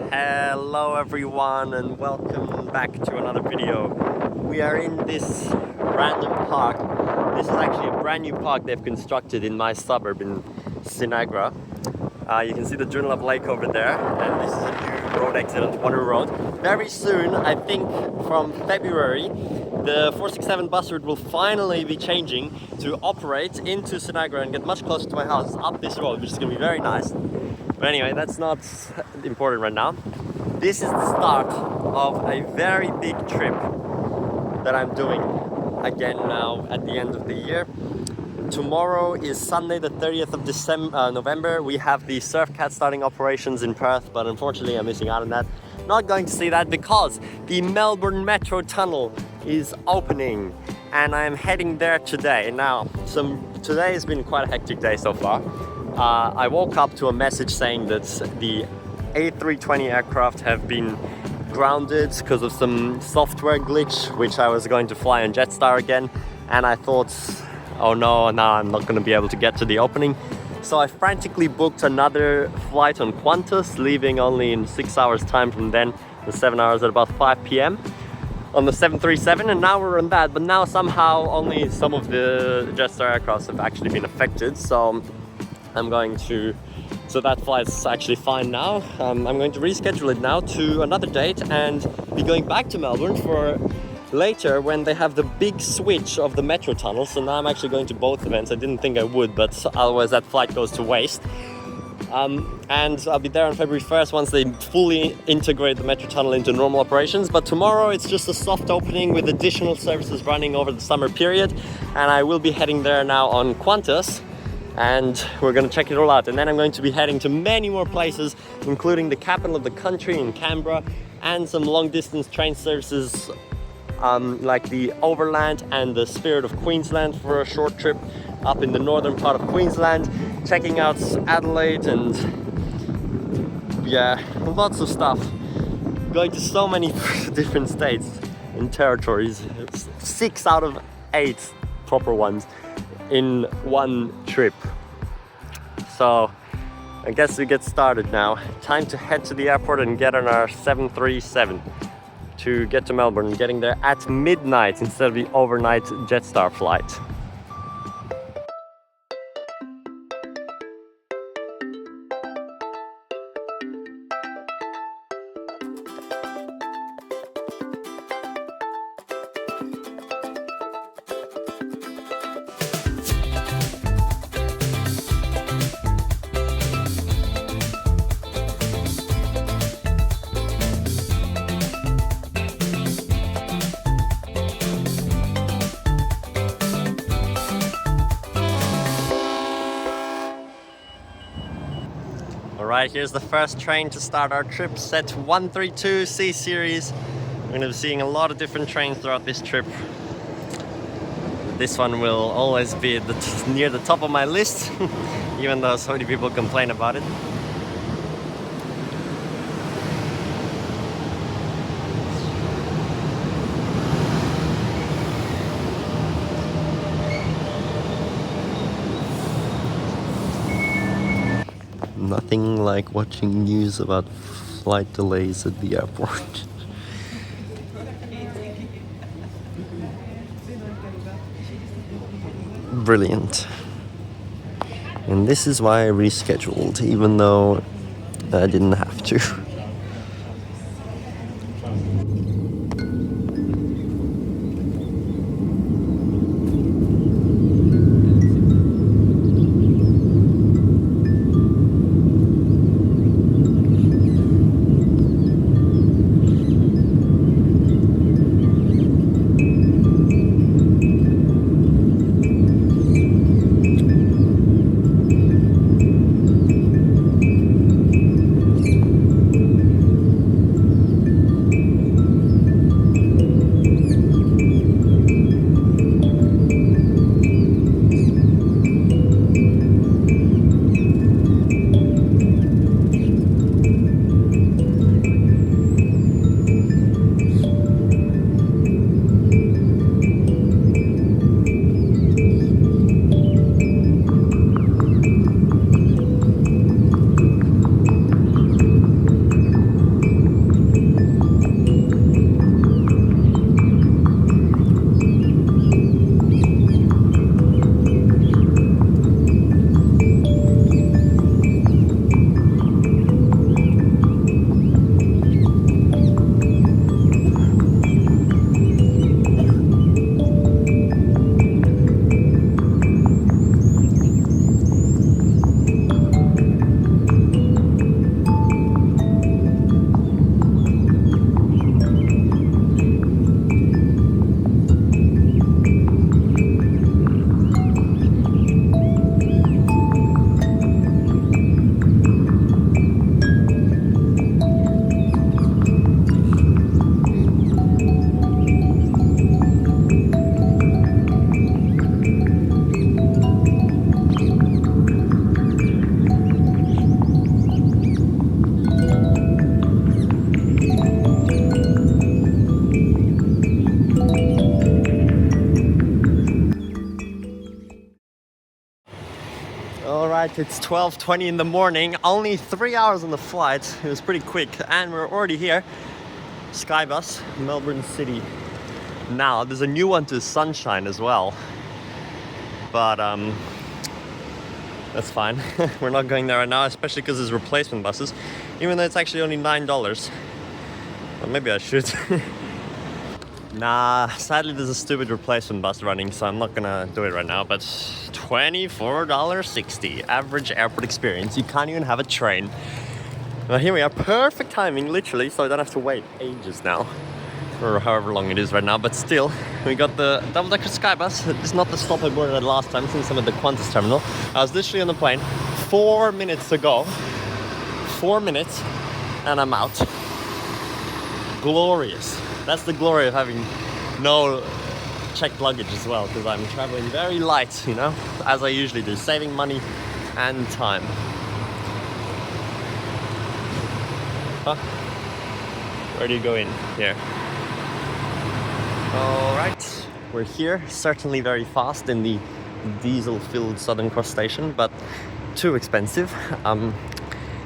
Hello everyone and welcome back to another video. We are in this random park. This is actually a brand new park they've constructed in my suburb in Sinagra. You can see the Joondalup Lake over there, and this is a new road exit onto Waterloo Road. Very soon, I think from February, the 467 bus route will finally be changing to operate into Sinagra and get much closer to my house up this road, which is going to be very nice. But anyway, that's not important right now. This is the start of a very big trip that I'm doing again now at the end of the year. Tomorrow is Sunday the 30th of November. We have the Surfcat starting operations in Perth, but unfortunately I'm missing out on that. Not going to see that because the Melbourne Metro Tunnel is opening and I'm heading there today. Now, today has been quite a hectic day so far. I woke up to a message saying that the A320 aircraft have been grounded because of some software glitch, which I was going to fly on Jetstar again, and I thought, oh no, now I'm not going to be able to get to the opening. So I frantically booked another flight on Qantas, leaving only in 6 hours time from then, the 7 hours at about 5 p.m. on the 737, and now we're on that. But now somehow only some of the Jetstar aircrafts have actually been affected, so that flight's actually fine now. I'm going to reschedule it now to another date and be going back to Melbourne for later when they have the big switch of the Metro Tunnel. So now I'm actually going to both events. I didn't think I would, but otherwise that flight goes to waste. And I'll be there on February 1st once they fully integrate the Metro Tunnel into normal operations. But tomorrow it's just a soft opening with additional services running over the summer period, and I will be heading there now on Qantas. And we're going to check it all out, and then I'm going to be heading to many more places, including the capital of the country in Canberra, and some long distance train services like the Overland and the Spirit of Queensland for a short trip up in the northern part of Queensland, checking out Adelaide, and yeah, lots of stuff. Going to so many different states and territories, 6 out of 8 proper ones in one trip. So I guess we get started now. Time to head to the airport and get on our 737 to get to Melbourne, getting there at midnight instead of the overnight Jetstar flight. Alright, here's the first train to start our trip, set 132 C series. We're going to be seeing a lot of different trains throughout this trip. This one will always be near the top of my list, even though so many people complain about it. Nothing like watching news about flight delays at the airport. Brilliant. And this is why I rescheduled, even though I didn't have to. It's 12:20 in the morning, only 3 hours on the flight. It was pretty quick, and we're already here. Skybus, Melbourne City. Now, there's a new one to Sunshine as well. But that's fine. We're not going there right now, especially because there's replacement buses, even though it's actually only $9. Well, maybe I should. Nah, sadly there's a stupid replacement bus running, so I'm not gonna do it right now, but $24.60, average airport experience. You can't even have a train. Well, here we are, perfect timing, literally, so I don't have to wait ages now, or however long it is right now, but still, we got the double-decker Skybus. It's not the stop I boarded at last time, since I'm at the Qantas terminal. I was literally on the plane, 4 minutes to go, 4 minutes, and I'm out. Glorious. That's the glory of having no checked luggage as well, because I'm traveling very light, you know, as I usually do, saving money and time. Huh? Where do you go in? Here. Alright, we're here, certainly very fast in the diesel-filled Southern Cross station, but too expensive.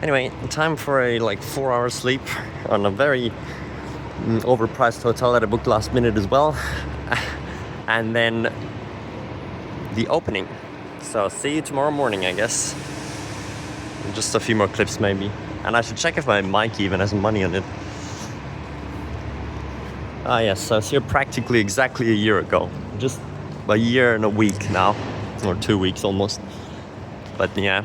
Anyway, time for a 4-hour sleep on a very overpriced hotel that I booked last minute as well. And then the opening. So see you tomorrow morning, I guess. Just a few more clips maybe. And I should check if my mic even has money on it. Ah yes, so I was here practically exactly a year ago. Just a year and a week now. Or 2 weeks almost. But yeah.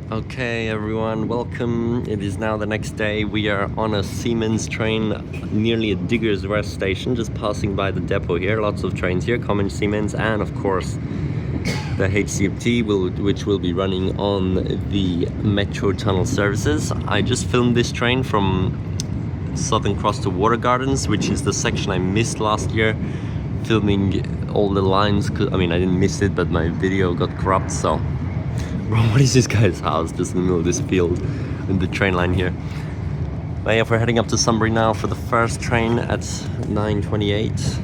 Okay everyone, welcome. It is now the next day. We are on a Siemens train nearly at Diggers Rest station, just passing by the depot here. Lots of trains here, common Siemens, and of course the HCMT, which will be running on the Metro Tunnel services. I just filmed this train from Southern Cross to Water Gardens, which is the section I missed last year, filming all the lines. I mean, I didn't miss it, but my video got corrupt, so... Bro, what is this guy's house just in the middle of this field in the train line here? But yeah, we're heading up to Sunbury now for the first train at 9:28.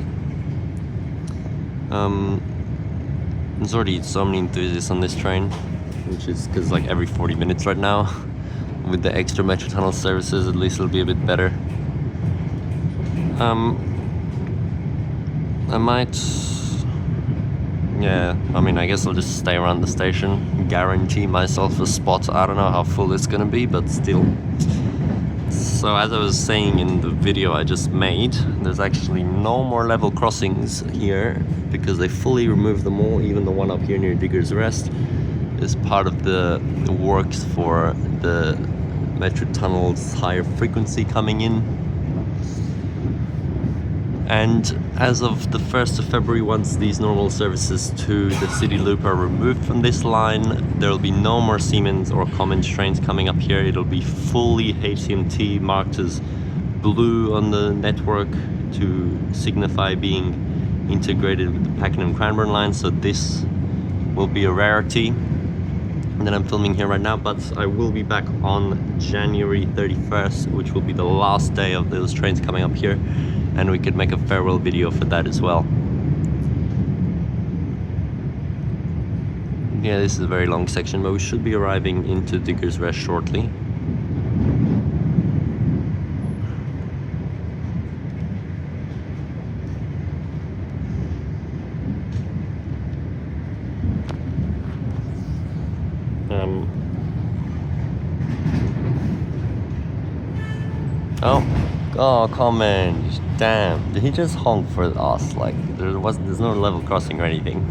There's already so many enthusiasts on this train, which is because every 40 minutes right now. With the extra Metro Tunnel services, at least it'll be a bit better. I might... Yeah, I mean, I guess I'll just stay around the station, guarantee myself a spot. I don't know how full it's gonna be, but still. So as I was saying in the video I just made, there's actually no more level crossings here because they fully removed them all, even the one up here near Diggers Rest is part of the works for the Metro Tunnel's higher frequency coming in. And as of the 1st of February, once these normal services to the City Loop are removed from this line, there will be no more Siemens or Cummins trains coming up here. It'll be fully HCMT, marked as blue on the network to signify being integrated with the Pakenham and Cranbourne Lines. So this will be a rarity. And then I'm filming here right now, but I will be back on January 31st, which will be the last day of those trains coming up here. And we could make a farewell video for that as well. Yeah, this is a very long section, but we should be arriving into Diggers Rest shortly. Oh, come on. Damn, did he just honk for us? There's no level crossing or anything.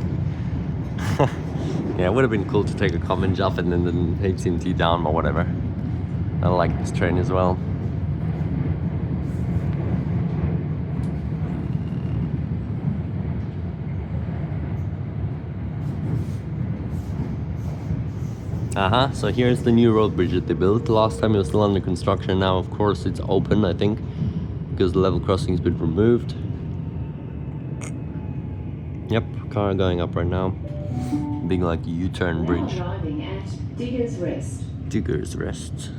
Yeah, it would have been cool to take a common jump and then the HCMT down or whatever. I like this train as well. So here's the new road bridge that they built. Last time it was still under construction. Now, of course, it's open, I think, because the level crossing's been removed. Yep, car going up right now. Big U-turn bridge. Arriving at Diggers Rest. Diggers Rest.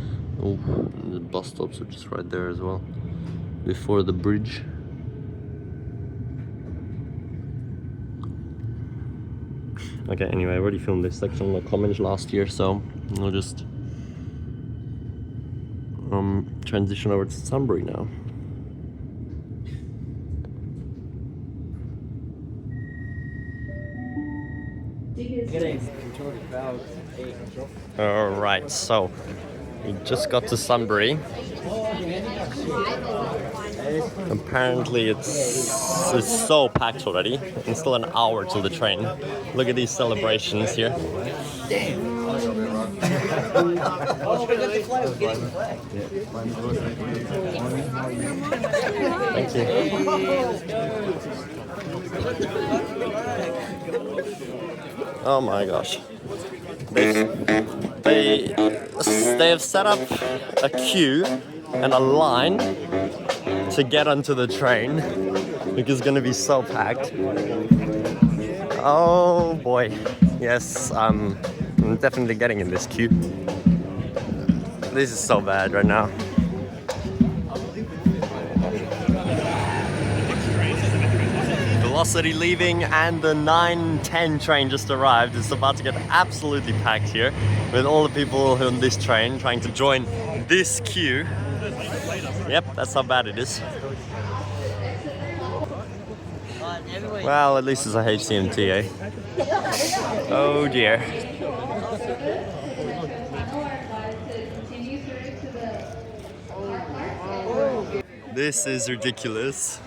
Oh, the bus stops are just right there as well. Before the bridge. Okay, anyway, I already filmed this section on Comminge last year, so I'll just transition over to Sunbury now. Alright, so we just got to Sunbury. Apparently it's so packed already. It's still an hour till the train. Look at these celebrations here. Thank you. Oh my gosh. They have set up a queue and a line to get onto the train because it's going to be so packed. Oh boy. Yes, I'm definitely getting in this queue. This is so bad right now. Velocity leaving and the 9:10 train just arrived. It's about to get absolutely packed here with all the people on this train trying to join this queue. Yep, that's how bad it is. Well, at least it's a HCMT, eh? Oh dear. This is ridiculous.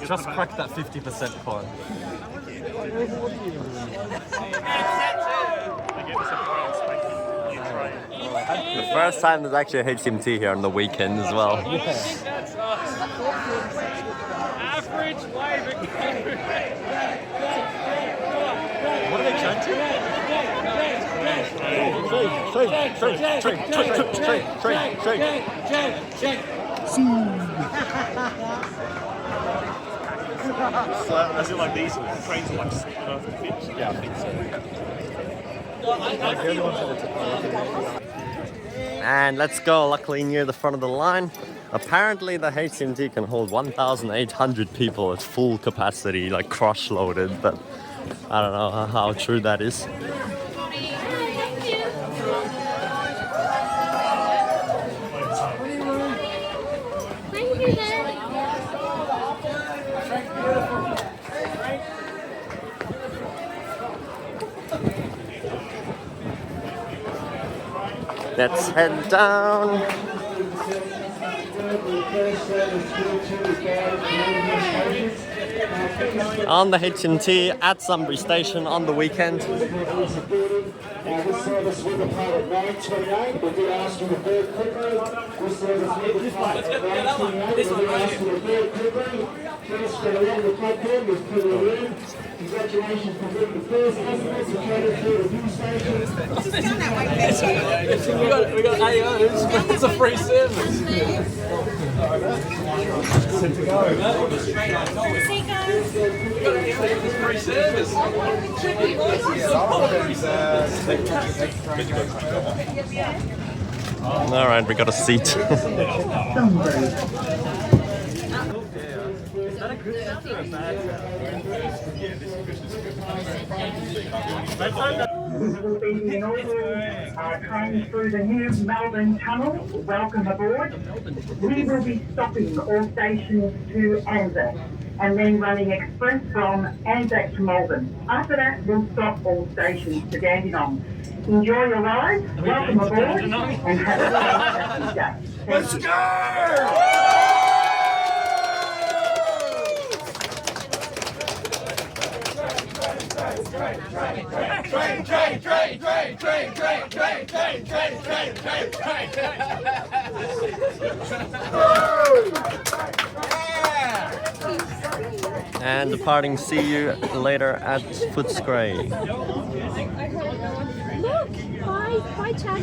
Just cracked that 50% point. The first time there's actually a HCMT here on the weekend as well. Average wave. What are they chanting? So, as in like these trains are like fixed? Yeah, I think so. And let's go, luckily near the front of the line. Apparently the HCMT can hold 1,800 people at full capacity, like crush loaded, but I don't know how true that is. Let's head down. On the HCMT at Sunbury Station on the weekend. This service will depart at 9:28. We did ask you to board quickly. This service will depart at 9:28. We did ask you to board quickly. Please get along the platform. There's plenty of room. Congratulations for being the first customers to cater through the new station. We got AOs, but it's a free service. Free service. All right, we got a seat. This will be the inaugural train through the new Melbourne Tunnel. Welcome aboard. We will be stopping all stations to Anzac and then running express from Anzac to Melbourne. After that, we'll stop all stations to Dandenong. Enjoy your ride, welcome aboard, and have a fantastic day. Let's go! And departing, see you later at Footscray. Look, bye, Chad.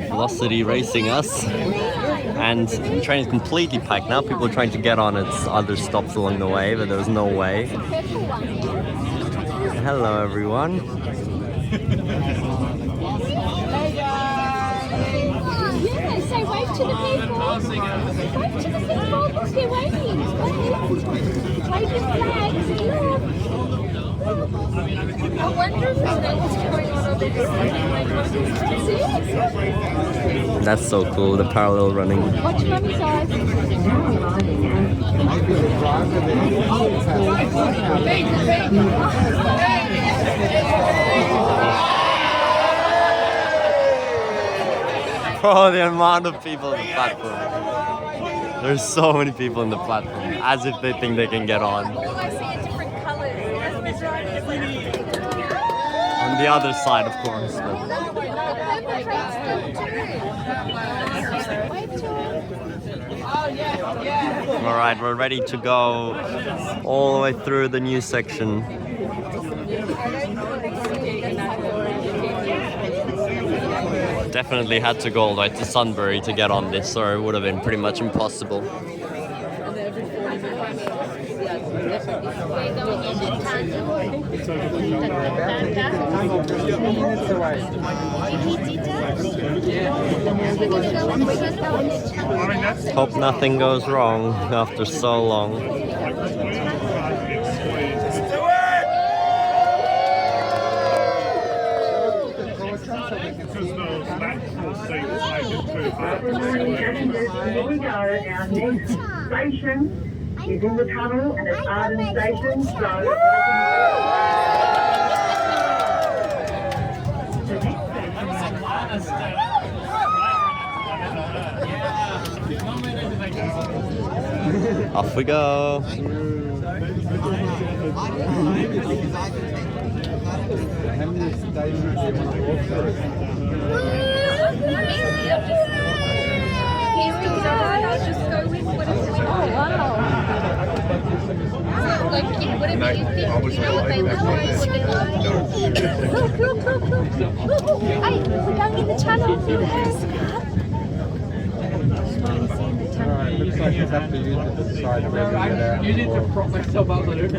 Velocity racing us, and the train is completely packed now. People are trying to get on its other stops along the way, but there was no way. Hello, everyone. Yeah, say wave to the people. to the football because they're waving. Waving flags. I wonder if they know what's going on over there. That's so cool, the parallel running. Watch Mummy's eyes. Oh, the amount of people on the platform. There's so many people in the platform, as if they think they can get on. All I see are different colours. On the other side, of course. Alright, we're ready to go all the way through the new section. Definitely had to go all the way to Sunbury to get on this, or it would have been pretty much impossible. Hope nothing goes wrong after so long. Here we go. Our next station is in the tunnel and it's Arden Station. So Off we go. Just go with whatever we want. Oh, wow. Like, whatever you think, you know what they look like, what they like. Cool. Hey, we're going in the tunnel. Alright, looks like it's up to you to decide whether to get out. You need to prop myself up on it.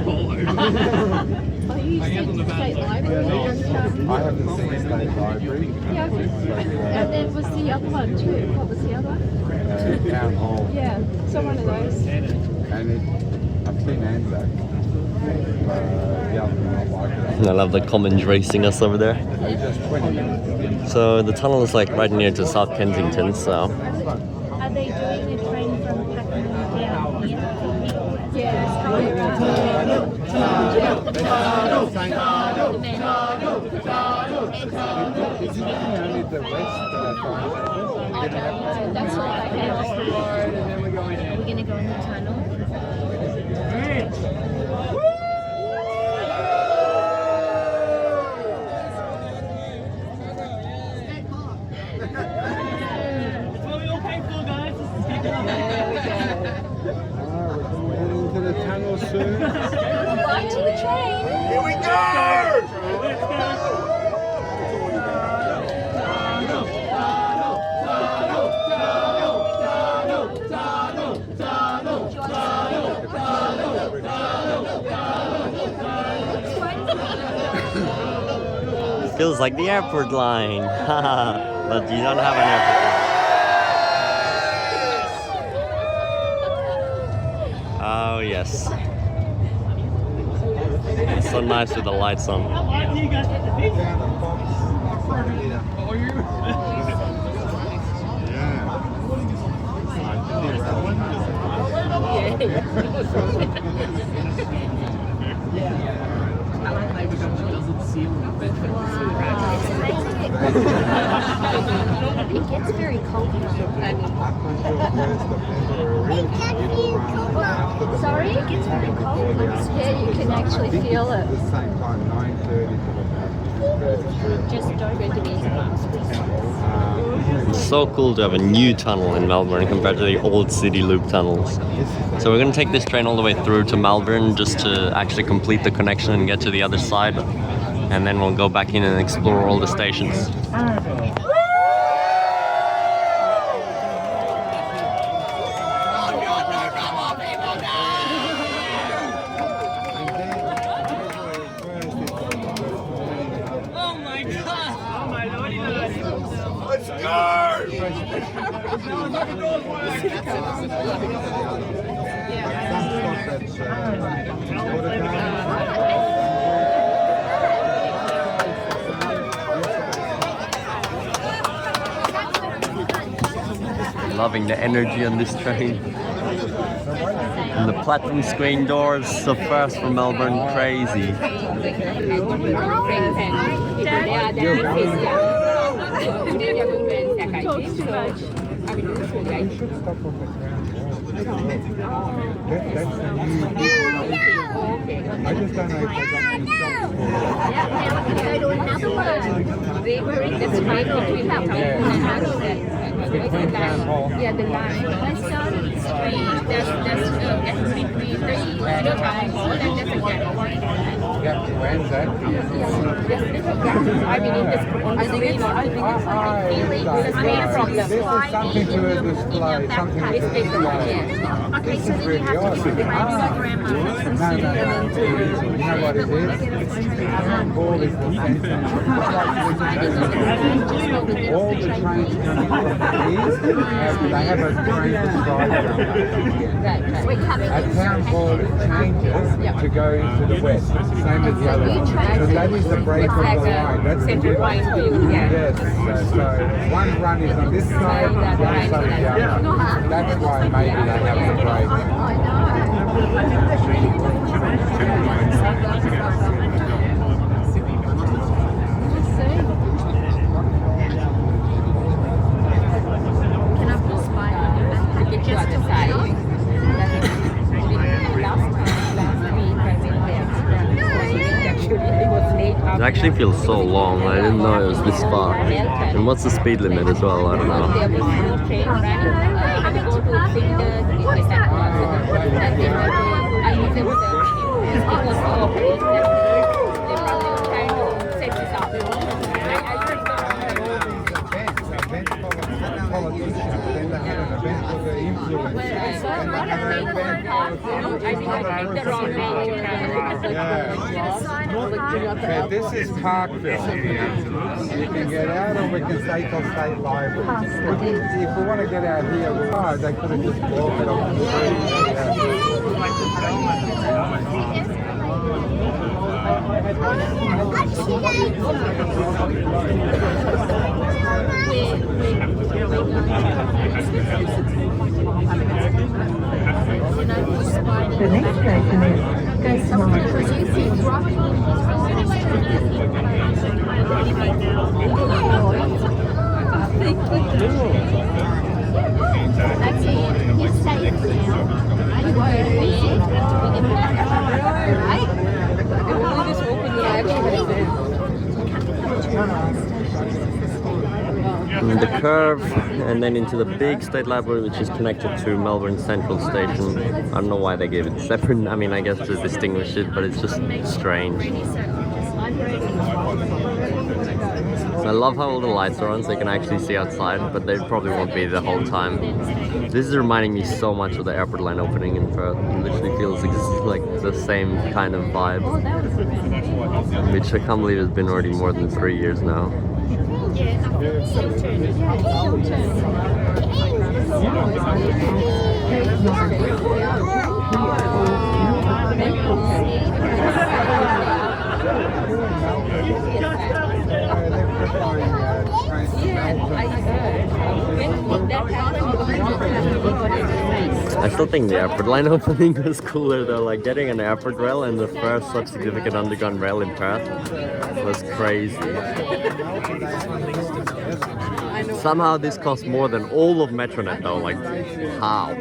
Oh, you said State Library. I haven't seen State Library. Yeah. And then was the other one too. What was the other one? Town Hall. Yeah, so one of those. And I've seen Anzac. The other one I like it. I love the Commons racing us over there. Just 20 minutes. So the tunnel is like right near to South Kensington, so Are they doing a train from Pakenham down here? Yeah. Only the west That's all I have. Are we going to go in the tunnel? into the tunnel soon. Right to the train. Here we go! feels like the airport line. But you don't have an airport line. Oh yes. It's so nice with the lights on. It gets very cold now. Sorry? It gets very cold. Yeah, you can actually feel it. Just don't go to these It's so cool to have a new tunnel in Melbourne compared to the old city loop tunnels. So we're going to take this train all the way through to Melbourne just to actually complete the connection and get to the other side. And then we'll go back in and explore all the stations. Let's go! Loving the energy on this train. And the platinum screen doors, so first for Melbourne, crazy. I just don't know if they got any shops for between town hall. Yeah, the line. Let's start at the street. That's between the town hall and there's a gap. Gap to Anzac. I believe this on the screen. I think it's like a feeling. It's a screen problem. This is something to display, something to display. Okay, This so is then you really have to odd. put the grandma. No, you know what it is? Town hall is the centre. All the trains coming from the east, they have a train beside them. At town hall it changes to go into the west, same as the other one. So that is the break of the line. That's the Central line view, yeah. Yes, so one run is on this side, one side on the other. That's why maybe they have the break. Can I pull spider to get you at the side? Last week I went there. It was late. It actually feels so long. I didn't know it was this far. And what's the speed limit as well? I don't know. There was no train running. I went to Flinders Street. I knew there was a it was open. They probably were trying to set this up. Politicians, then they had an event for the influence. Okay, this is Parkville. You can get out or we can stay till State Library. If we want to get out here, they could have just walked it off the The next station is That's it. He's safe now. You won't be. Right? We'll just open the The curve and then into the big state library, which is connected to Melbourne Central Station. I don't know why they gave it separate. I mean, I guess to distinguish it, but it's just strange. I love how all the lights are on so you can actually see outside, but they probably won't be the whole time. This is reminding me so much of the airport line opening in Perth. It literally feels like the same kind of vibe, which I can't believe has been already more than 3 years now. I still think the airport line opening was cooler though, like getting an airport rail and the first such significant underground rail in Perth was crazy. Somehow this cost more than all of Metronet though, like how?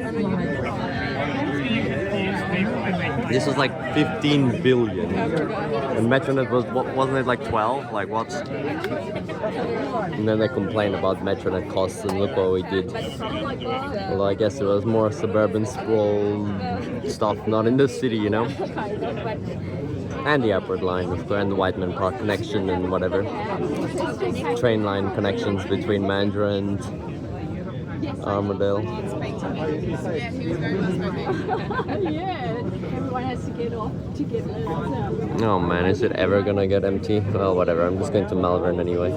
This was like 15 billion and Metronet was, wasn't it like 12? Like what? And then they complain about Metronet costs and look what we did. Although I guess it was more suburban sprawl stuff, not in the city, you know? And the airport line, of course, and the Whiteman Park connection and whatever. Train line connections betwn Mandurah and Armadale. Yeah, everyone has to get off to get Oh man, is it ever gonna get empty? Well, whatever, I'm just going to Malvern anyway.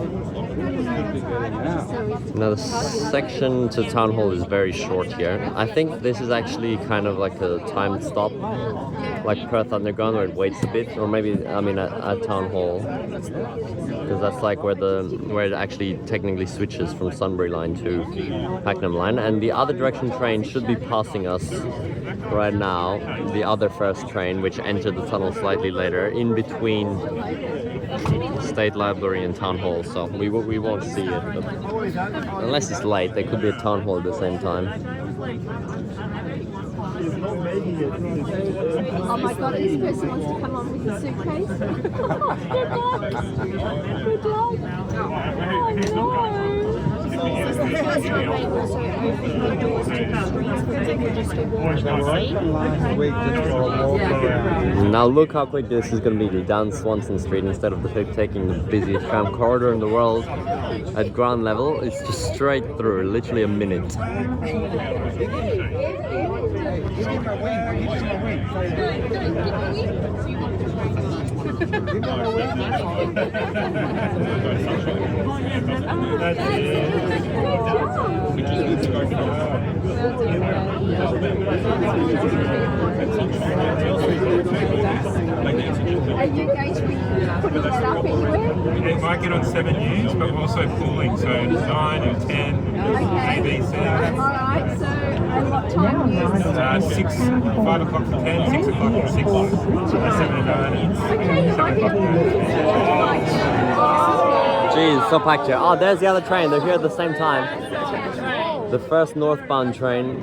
Now the section to Town Hall is very short here. I think this is actually kind of like a timed stop, like Perth Underground, where it waits a bit, or maybe at Town Hall, because that's like where it actually technically switches from Sunbury line to Pakenham line. And the other direction train should be passing us right now. The other first train, which entered the tunnel slightly later, in between State Library and Town Hall, so we won't see it, but unless it's late, there could be a Town Hall at the same time. Oh my god, this person wants to come on with a suitcase. Good luck. Good luck. Now look how quick this is going to be down Swanston Street instead of taking the busiest tram corridor in the world at ground level. It's just straight through, literally a minute. Are you going to be putting that up anywhere? It might get on 7 News, but we're also pooling, so 9 and 10, ABC. Alright, so at what time is 6, 5 o'clock for 10, 6 o'clock for 6, 7 and 9. Jeez, so packed here. Oh, there's the other train. They're here at the same time. The first northbound train.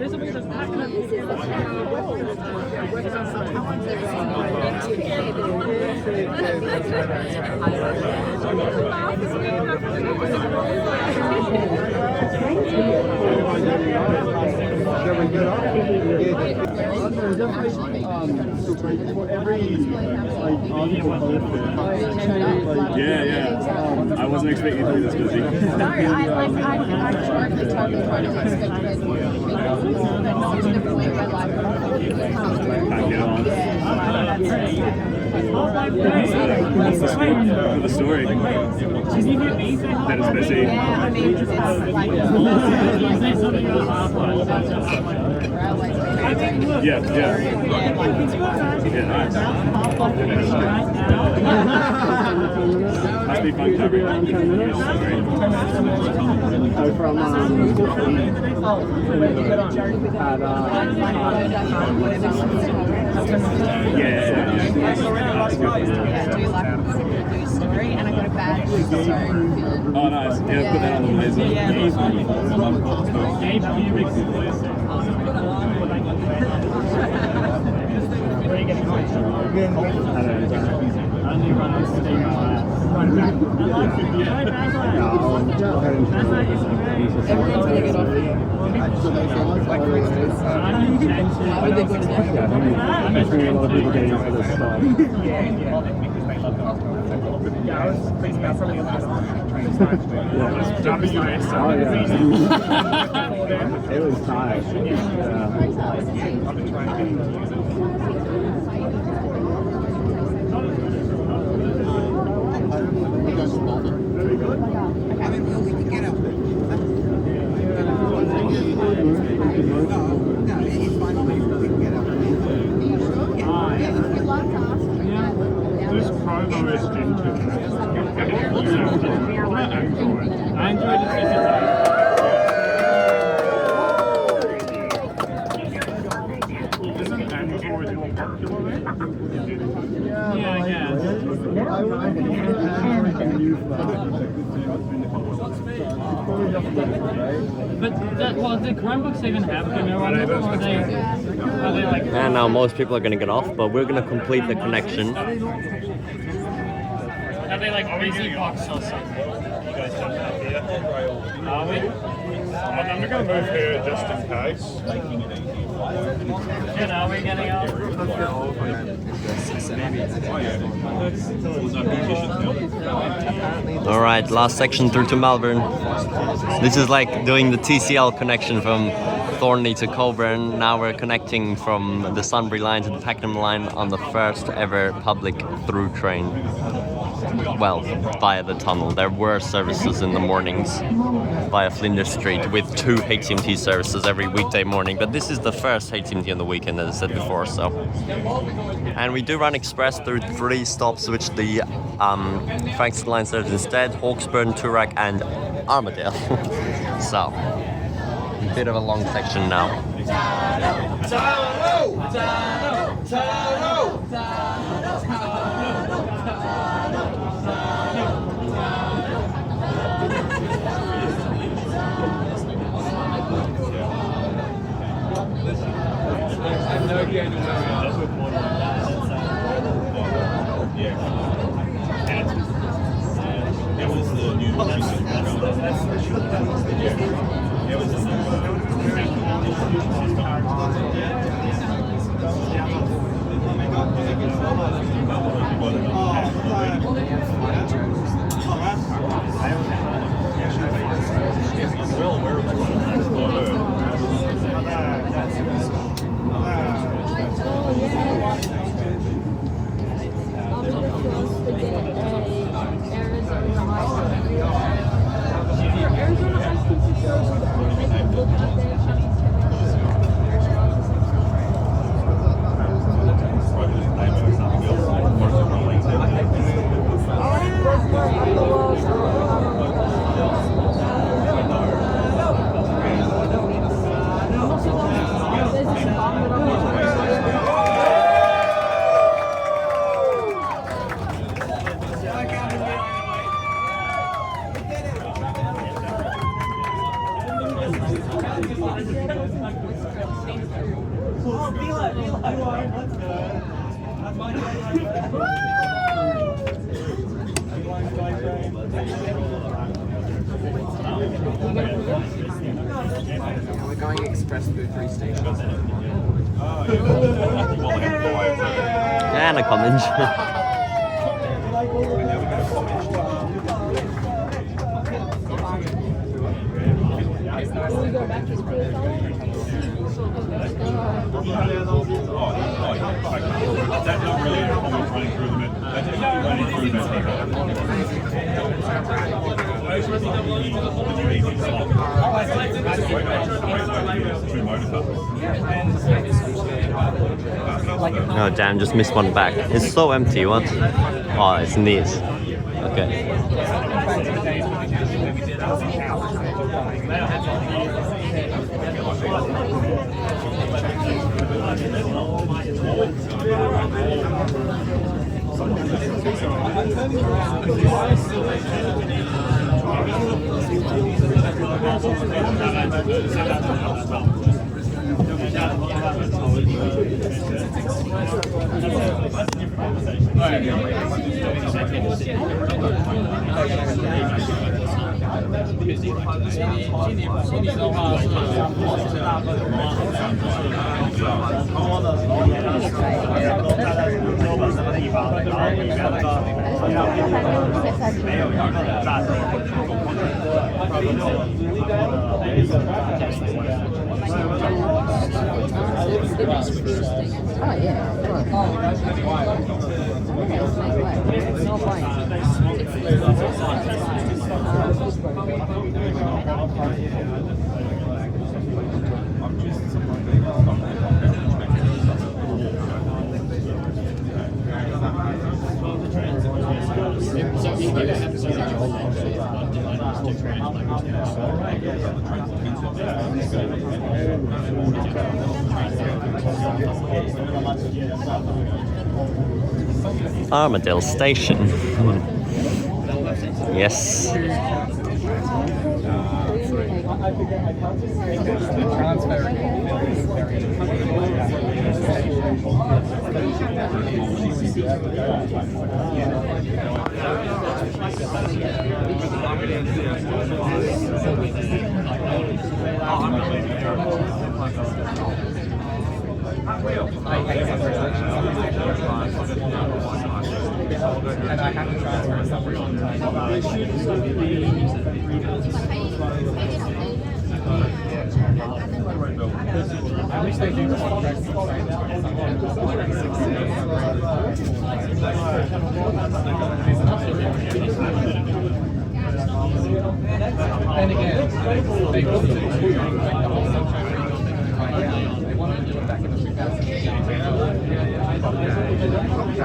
Yeah. I wasn't expecting to be this busy. No, I totally expected What's the story? That it's busy. Yeah, nice. Must be fun covering. story, and I got a badge, so feeling. Oh, nice. Yeah, put that on the blazer. Everyone's gonna get off here. Like Christmas. Why would they go to that? I'm hearing a lot of people getting off of this stuff. Yeah, I was thinking about something else. It was tight. This promo is into I enjoyed it. Isn't Android more popular there? Yeah, I guess. But do Chromebooks even have camera on them? Or are they like... And now most people are going to get off, but we're going to complete the connection. Are they like busy box or something? You guys jump out here. Are we? I'm going to move here just in case. Jen, are we getting up? Alright, last section through to Malvern. This is like doing the TCL connection from Thornley to Coburn. Now we're connecting from the Sunbury line to the Pakenham line on the first ever public through train. well, via the tunnel. There were services in the mornings via Flinders Street with 2 HCMT services every weekday morning, but this is the first HCMT on the weekend, as I said before. So, and we do run express through 3 stops, which the Frankston line serves instead: Hawkesbury, Toorak, and Armadale. So, a bit of a long section now. We're going express through 3 stations. And a comment. That's not really a comment running through the metro. That's running through the Oh damn, just missed one back. It's so empty, what? Oh, it's neat. Okay. Armadale Station. Yes. And I have to transfer somewhere on time. I wish they do contracts. Then again, they want to make the whole Sunshine rebuilding. They want to do it back in the 2000s.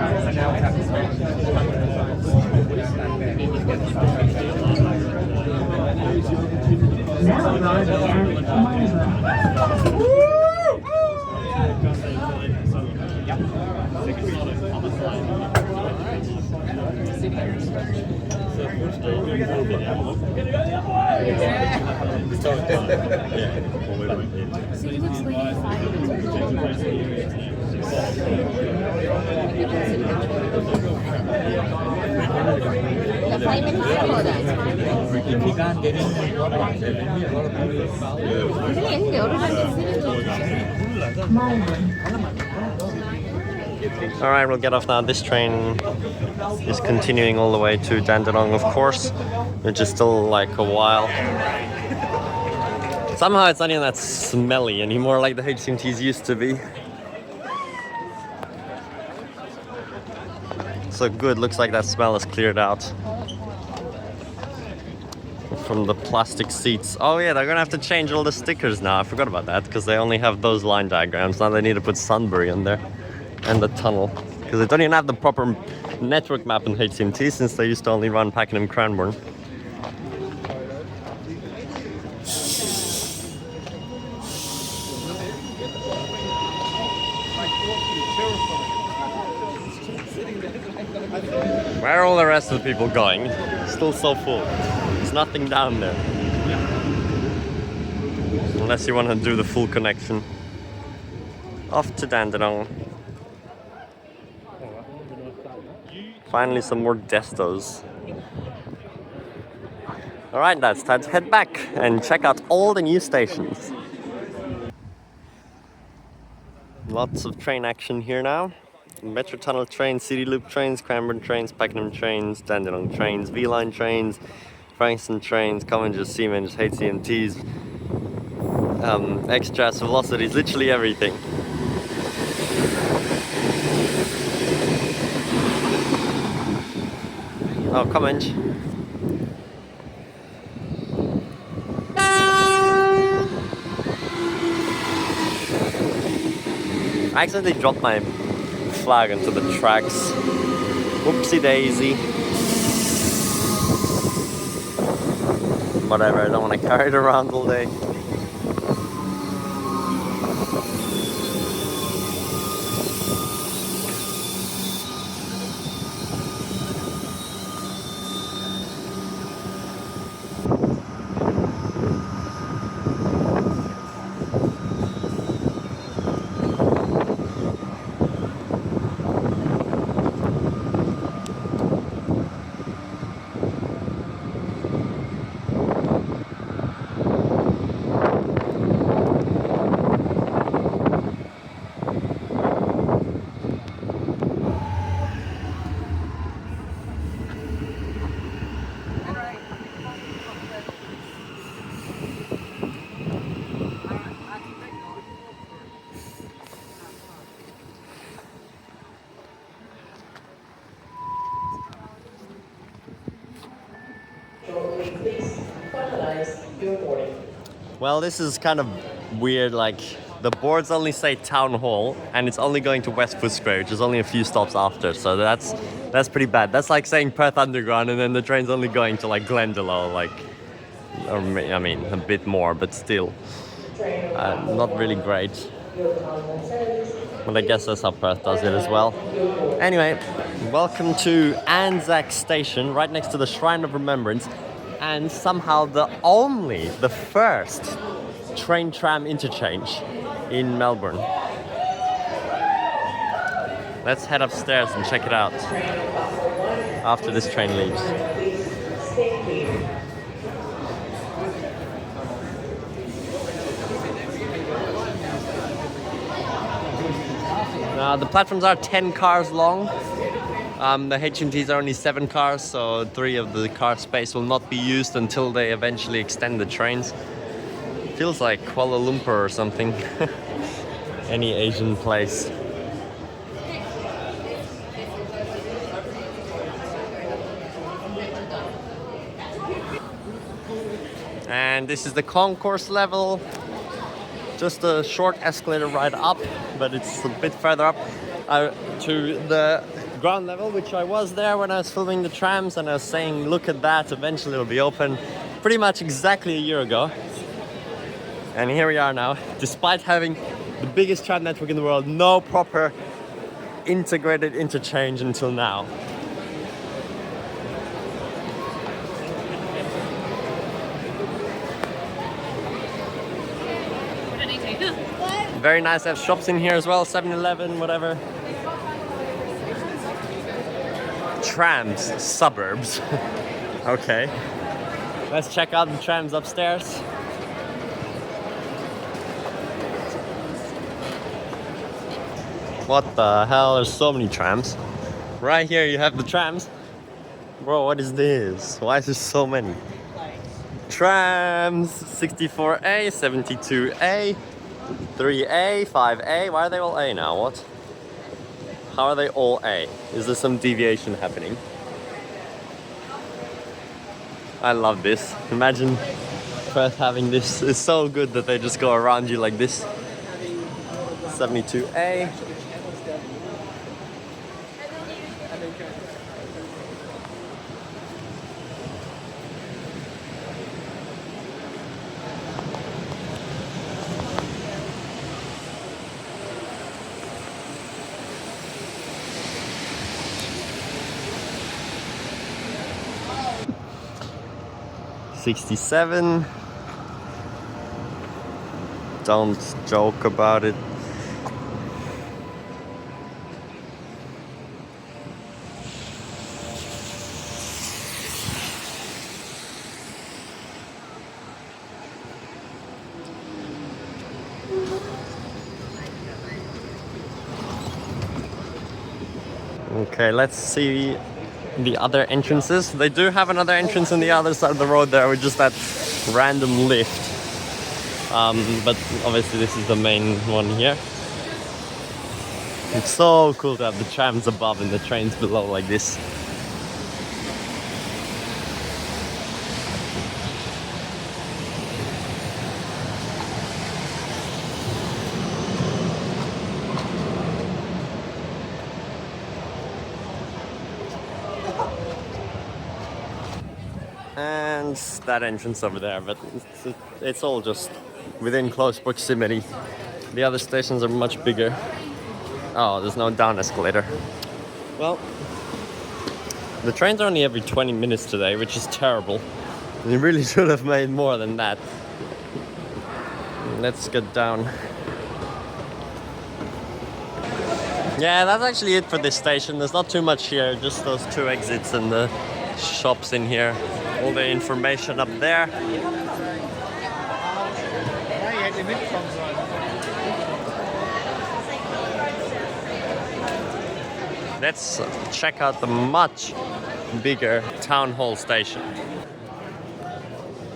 And now we have to spend Now arriving at Malvern. If you can't get in, there will be a lot of All right, we'll get off now. This train is continuing all the way to Dandenong, of course, which is still like a while. Somehow it's not even that smelly anymore like the HCMTs used to be. So good, looks like that smell is cleared out from the plastic seats. Oh yeah, they're gonna have to change all the stickers now. I forgot about that because they only have those line diagrams. Now they need to put Sunbury on there and the tunnel because they don't even have the proper network map in HCMT since they used to only run Pakenham and Cranbourne. Where are all the rest of the people going? Still so full. There's nothing down there. Unless you want to do the full connection. Off to Dandenong. Finally some more Destos. Alright, that's time to head back and check out all the new stations. Lots of train action here now. Metro Tunnel trains, City Loop trains, Cranbourne trains, Pakenham trains, Dandenong trains, V-Line trains, Frankston trains, Commons, Siemens, HCMTs, extras, velocities, literally everything. Oh, Commons. I accidentally dropped my flag into the tracks. Whoopsie daisy. Whatever, I don't want to carry it around all day. Well, this is kind of weird, like the boards only say Town Hall and it's only going to West Footscray, which is only a few stops after, so that's pretty bad. That's like saying Perth Underground and then the train's only going to like Glendalough, like, or I mean a bit more, but still not really great. Well, I guess that's how Perth does it as well. Anyway, welcome to Anzac Station, right next to the Shrine of Remembrance, and somehow the first train-tram interchange in Melbourne. Let's head upstairs and check it out after this train leaves. The platforms are 10 cars long. The HMTs are only 7 cars, so 3 of the car space will not be used until they eventually extend the trains. Feels like Kuala Lumpur or something. Any Asian place. And this is the concourse level. Just a short escalator ride up, but it's a bit further up to the ground level, which I was there when I was filming the trams, and I was saying, look at that, eventually it'll be open. Pretty much exactly a year ago. And here we are now, despite having the biggest tram network in the world, no proper integrated interchange until now. Very nice to have shops in here as well, 7-Eleven, whatever. Trams, suburbs. Okay. Let's check out the trams upstairs. What the hell? There's so many trams. Right here you have the trams. Bro, what is this? Why is there so many? Trams, 64A, 72A, 3A, 5A. Why are they all A now? What? How are they all A? Is there some deviation happening? I love this. Imagine Perth having this. It's so good that they just go around you like this. 72A. '67. Don't joke about it. Okay, let's see the other entrances. They do have another entrance on the other side of the road there with just that random lift. But obviously this is the main one here. It's so cool to have the trams above and the trains below like this. And that entrance over there, but it's all just within close proximity. The other stations are much bigger. Oh, there's no down escalator. Well, the trains are only every 20 minutes today, which is terrible. They really should have made more than that. Let's get down. Yeah, that's actually it for this station. There's not too much here, just those two exits and the shops in here. All the information up there. Let's check out the much bigger town hall station.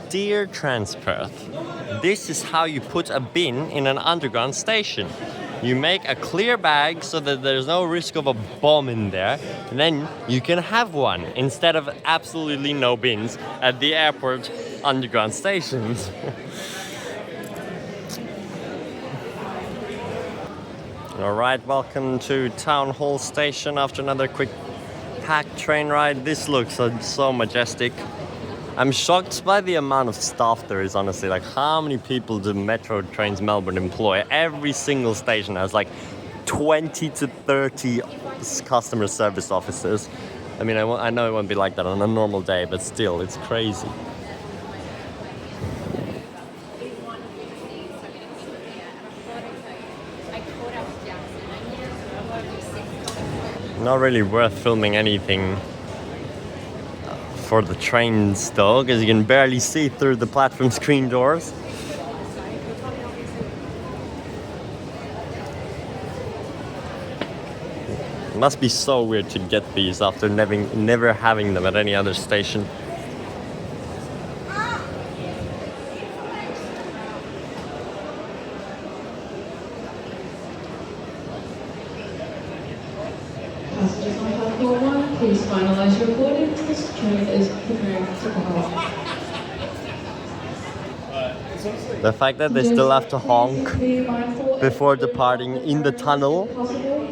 Dear Transperth, this is how you put a bin in an underground station. You make a clear bag so that there's no risk of a bomb in there, and then you can have one instead of absolutely no bins at the airport underground stations. Alright, welcome to Town Hall Station after another quick packed train ride. This looks so majestic. I'm shocked by the amount of staff there is, honestly. Like, how many people do Metro Trains Melbourne employ? Every single station has like 20 to 30 customer service officers. I mean, I know it won't be like that on a normal day, but still, it's crazy. Not really worth filming anything for the trains though, because you can barely see through the platform screen doors. It must be so weird to get these after never having them at any other station. passengers on platform 1, please finalise your boarding. This train is preparing to depart. The fact that they still have to honk before departing in the tunnel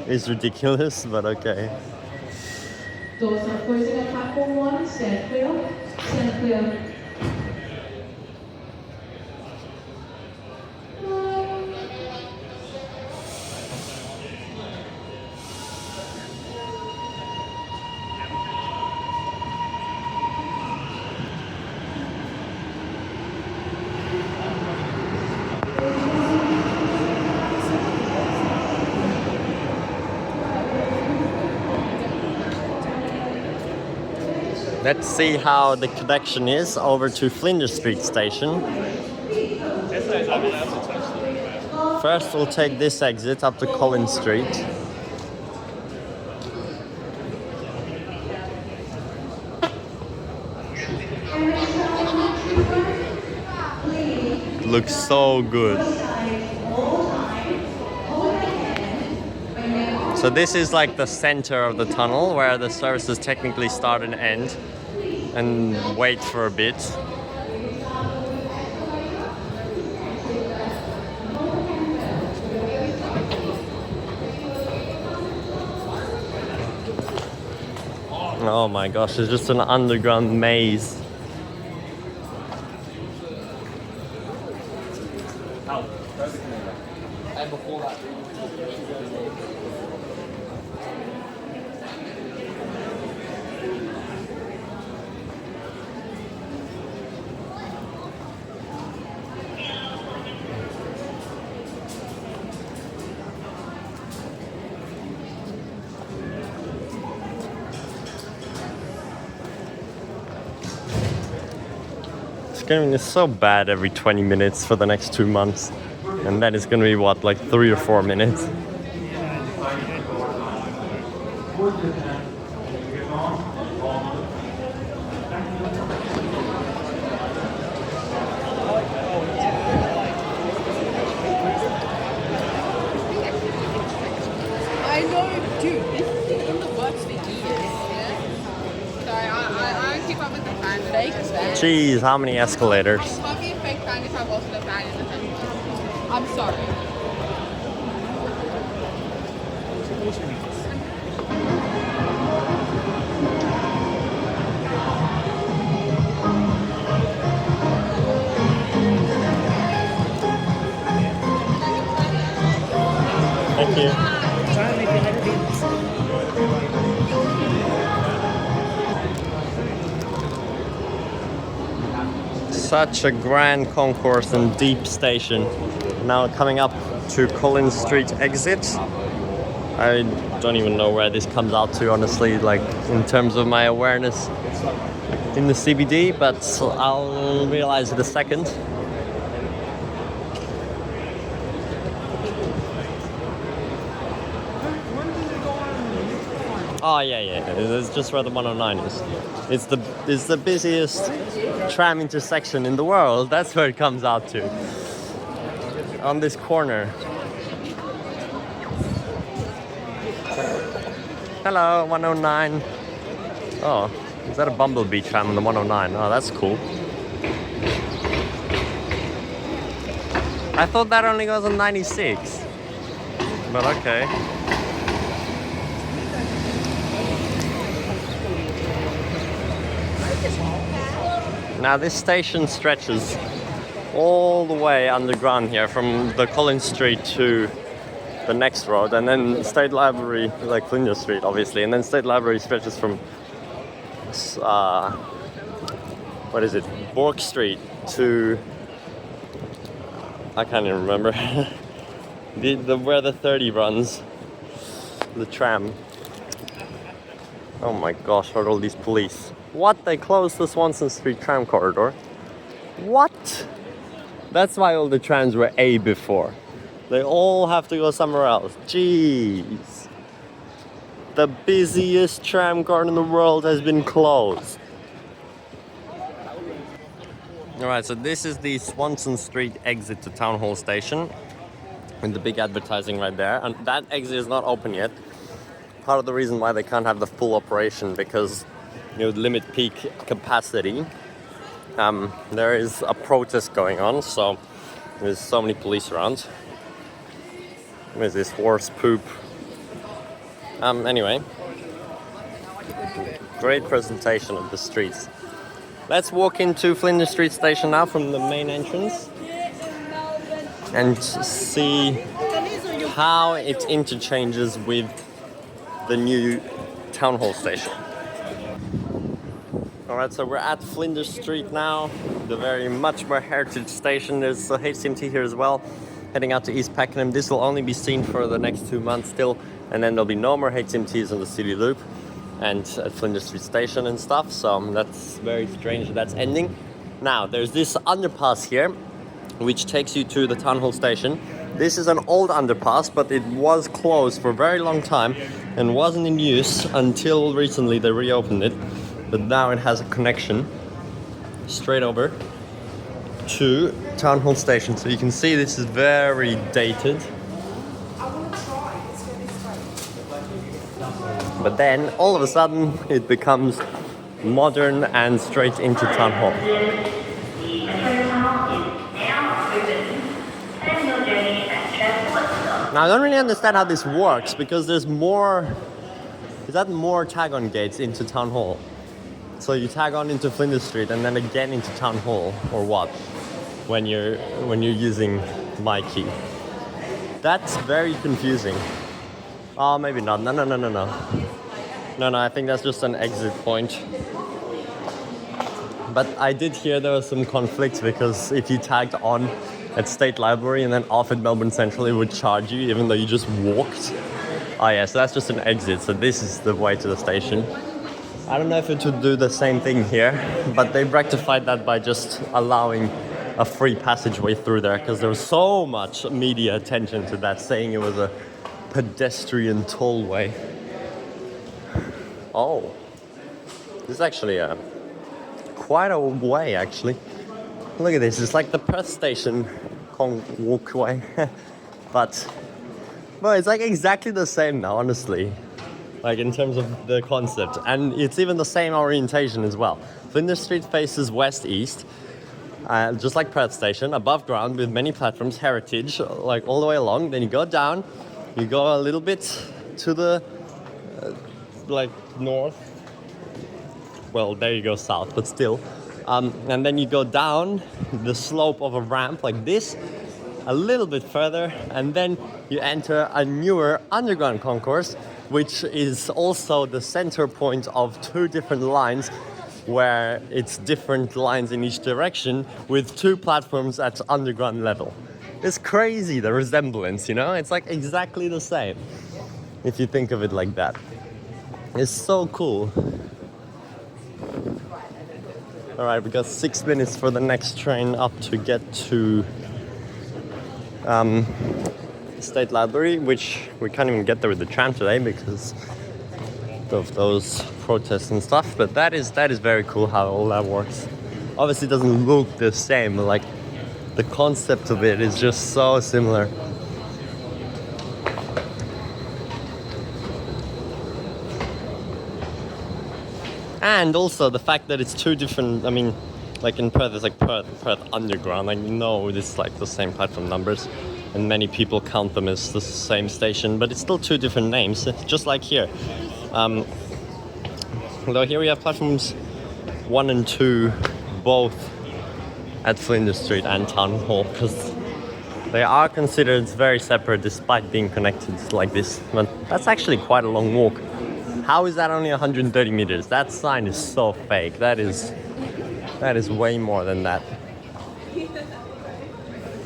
is ridiculous, but okay. Doors are closing at platform 1. Stand clear. Stand clear. Let's see how the connection is over to Flinders Street station. First we'll take this exit up to Collins Street. Looks so good. So this is like the center of the tunnel where the services technically start and end and wait for a bit. Oh my gosh, it's just an underground maze. And before that, It's so bad every 20 minutes for the next 2 months. And then it's gonna be what, like 3 or 4 minutes? I know, dude, this has been in the works for years. Yeah? So I don't keep up with the fan. Fake fan. Jeez, how many escalators? I can't be a fake fan if I'm also a fan in the fan. I'm sorry. Thank you. Such a grand concourse and deep station. Now coming up to Collins Street exit. I don't even know where this comes out to, honestly, like in terms of my awareness in the CBD, but I'll realize in a second. Oh yeah, it's just where the 109 is. It's the busiest tram intersection in the world. That's where it comes out to. On this corner. Hello, 109. Oh, is that a Bumblebee tram on the 109? Oh, that's cool. I thought that only goes on 96. But okay. Now this station stretches all the way underground here from the Collins Street to the next road, and then State Library, like Flinders Street obviously, and then State Library stretches from what is it, Bourke Street to, I can't even remember, where the 30 runs, the tram. Oh my gosh, what are all these police? What? They closed the Swanston Street tram corridor? What? That's why all the trams were A before. They all have to go somewhere else. Jeez. The busiest tram corridor in the world has been closed. Alright, so this is the Swanston Street exit to Town Hall Station. And the big advertising right there. And that exit is not open yet. part of the reason why they can't have the full operation, because you would limit peak capacity. There is a protest going on, so there's so many police around. There's this horse poop. Anyway, great presentation of the streets. Let's walk into Flinders Street Station now from the main entrance and see how it interchanges with the new town hall station. Alright, so we're at Flinders Street now, the very much more heritage station. There's a HCMT here as well, heading out to East Pakenham. This will only be seen for the next 2 months still, and then there'll be no more HCMTs on the city loop and at Flinders Street Station and stuff, so that's very strange that that's ending. Now, there's this underpass here, which takes you to the town hall station. This is an old underpass, but it was closed for a very long time and wasn't in use until recently they reopened it. But now it has a connection straight over to town hall station. So you can see this is very dated. But then all of a sudden it becomes modern and straight into town hall. Now I don't really understand how this works, because there's more tag-on gates into town hall. So you tag on into Flinders Street and then again into town hall, or what? When you're using my key. That's very confusing. Oh, maybe not. No. No, I think that's just an exit point. But I did hear there was some conflict, because if you tagged on at State Library and then off at Melbourne Central, it would charge you even though you just walked. Oh yeah, so that's just an exit. So this is the way to the station. I don't know if it would do the same thing here, but they rectified that by just allowing a free passageway through there, because there was so much media attention to that, saying it was a pedestrian tollway. Oh, this is actually quite a way, actually. Look at this, it's like the Perth station walkway. but it's like exactly the same now, honestly. Like in terms of the concept, and it's even the same orientation as well. Flinders Street faces west-east, just like Perth Station, above ground with many platforms, heritage, like all the way along. Then you go down, you go a little bit to the like north. Well, there you go south, but still. And then you go down the slope of a ramp like this, a little bit further, and then you enter a newer underground concourse, which is also the center point of 2 different lines, where it's different lines in each direction with 2 platforms at underground level. It's crazy, the resemblance, you know? It's like exactly the same, if you think of it like that. It's so cool. All right, we got 6 minutes for the next train up to get to State Library, which we can't even get there with the tram today because of those protests and stuff. But that is very cool how all that works. Obviously, it doesn't look the same. Like the concept of it is just so similar. And also the fact that it's 2 different, I mean, like in Perth, it's like Perth Underground. I know this is like the same platform numbers, and many people count them as the same station, but it's still 2 different names, just like here. Although here we have platforms 1 and 2, both at Flinders Street and Town Hall, because they are considered very separate despite being connected like this. But that's actually quite a long walk. How is that only 130 meters? That sign is so fake. That is way more than that.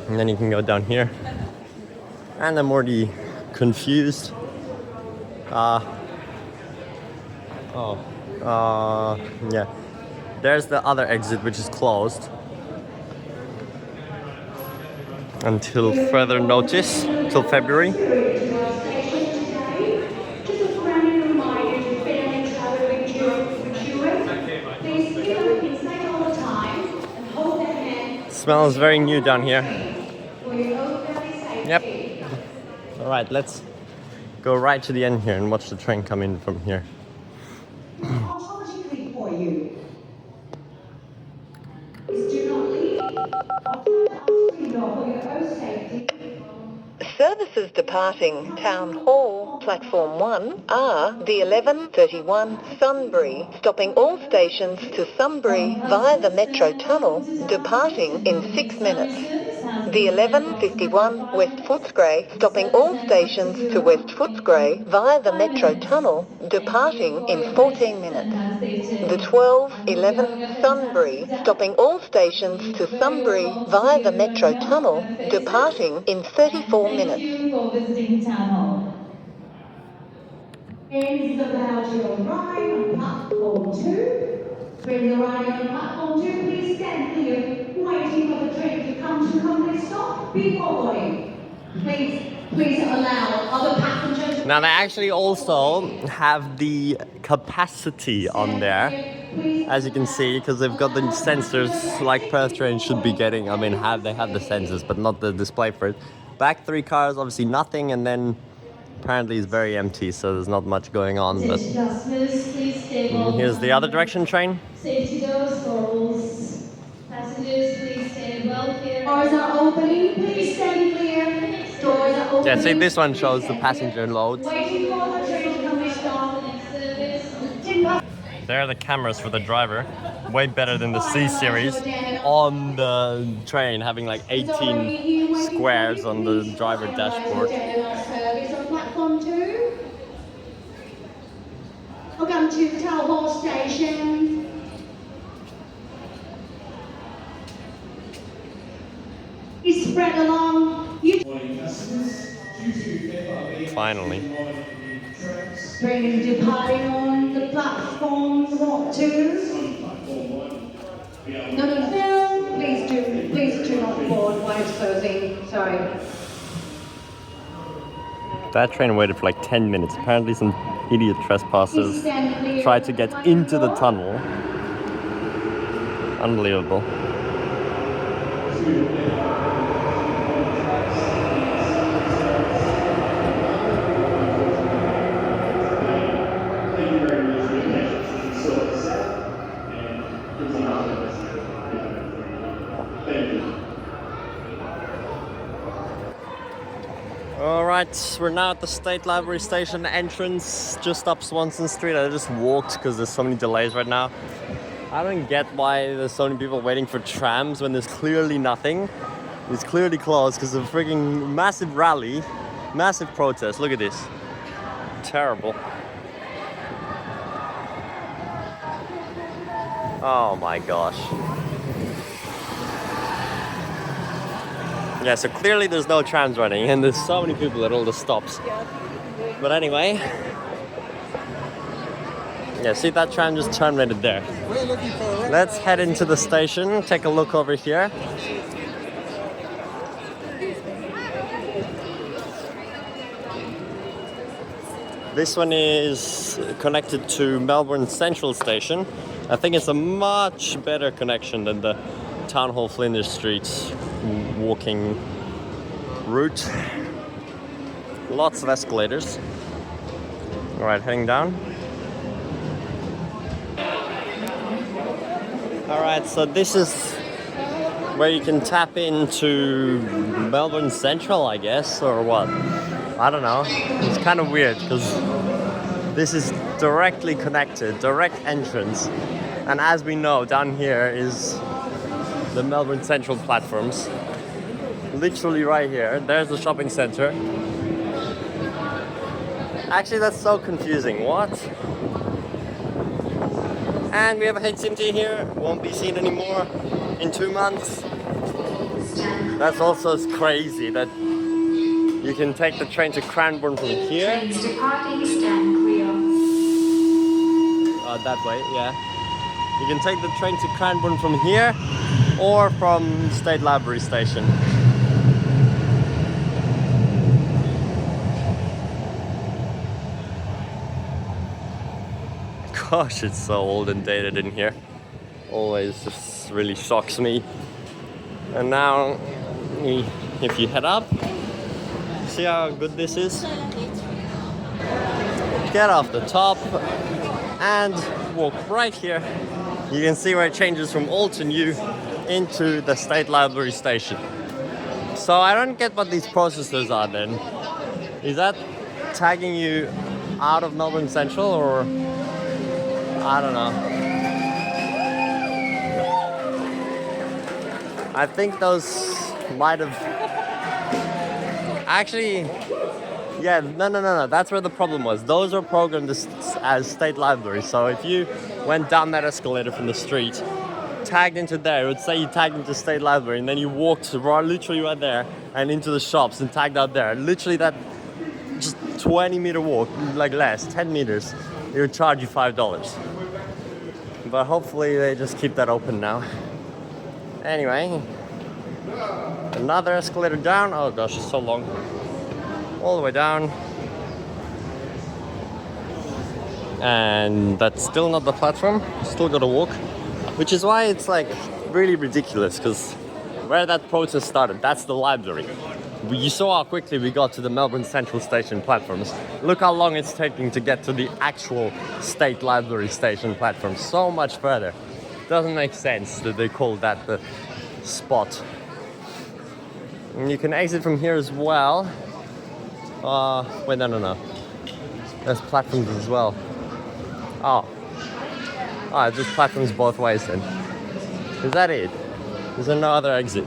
And then you can go down here. And I'm already confused. Yeah. There's the other exit, which is closed until further notice, till February. Smells very new down here. Yep. All right, let's go right to the end here and watch the train come in from here. Automatically for you. Please do not leave. Screen door for your own safety. Services departing Town Hall, Platform 1 are the 11:31 Sunbury, stopping all stations to Sunbury via the Metro Tunnel, departing in 6 minutes. The 11:51 West Footscray, stopping all stations to West Footscray via the Metro Tunnel, departing in 14 minutes. The 12:11 Sunbury, stopping all stations to Sunbury via the Metro Tunnel, departing in 34 minutes. Thank you for visiting Town Hall. And this is about your ride on platform 2. When you're riding on platform 2, please stand clear, waiting for the train to come to complete stop before boarding. Please allow other passengers. Now they actually also have the capacity on there, as you can see, because they've got the sensors like Perth trains should be getting. I mean, they have the sensors, but not the display for it. Back 3 cars, obviously nothing, and then apparently it's very empty, so there's not much going on. But here's the other direction train. Safety doors for all passengers, please stand well clear. Doors are opening, please stand clear. Doors are opening. Yeah, see, this one shows the passenger loads. Waiting for the train to come to stop. There are the cameras for the driver. Way better than the C series on the train, having like 18 squares on the driver dashboard. Service on platform 2. Welcome to Town Hall Station. Is spread along. Finally. Train departing on the platform 2. No. Please do not board while it's closing. Sorry. That train waited for like 10 minutes. Apparently some idiot trespassers tried to get into the tunnel. Unbelievable. Alright, we're now at the State Library Station entrance, just up Swanston Street. I just walked because there's so many delays right now. I don't get why there's so many people waiting for trams when there's clearly nothing. It's clearly closed because of a freaking massive rally, massive protest. Look at this. Terrible. Oh my gosh. Yeah, so clearly there's no trams running and there's so many people at all the stops. But anyway, yeah, see that tram just terminated there. Let's head into the station, take a look over here. This one is connected to Melbourne Central Station. I think it's a much better connection than the Town Hall Flinders Street walking route. Lots of escalators. Alright, heading down. Alright, so this is where you can tap into Melbourne Central, I guess, or what? I don't know. It's kind of weird because this is directly connected, direct entrance. And as we know, down here is the Melbourne Central platforms. Literally right here. There's the shopping center. Actually, that's so confusing. What? And we have a HCMT here. Won't be seen anymore in 2 months. That's also crazy that you can take the train to Cranbourne from here. That way, yeah. You can take the train to Cranbourne from here or from State Library Station. Gosh, it's so old and dated in here. Always just really shocks me. And now, if you head up, see how good this is? get off the top and walk right here. You can see where it changes from old to new into the State Library station. So I don't get what these processors are then. Is that tagging you out of Melbourne Central, or I don't know. I think those might have actually, yeah, no, that's where the problem was. Those are programmed as State Library. So if you went down that escalator from the street, tagged into there, it would say you tagged into State Library, and then you walked literally right there and into the shops and tagged out there. Literally that just 20-meter walk, like less, 10 meters, it would charge you $5. But hopefully they just keep that open now. Anyway, another escalator down. Oh gosh, it's so long. All the way down. And that's still not the platform. Still gotta walk. Which is why it's like really ridiculous, because where that protest started, that's the library. You saw how quickly we got to the Melbourne Central Station platforms. Look how long it's taking to get to the actual State Library Station platform. So much further. Doesn't make sense that they call that the spot. And you can exit from here as well. Wait, no. There's platforms as well. Oh, it's just platforms both ways then. Is that it? Is there no other exit?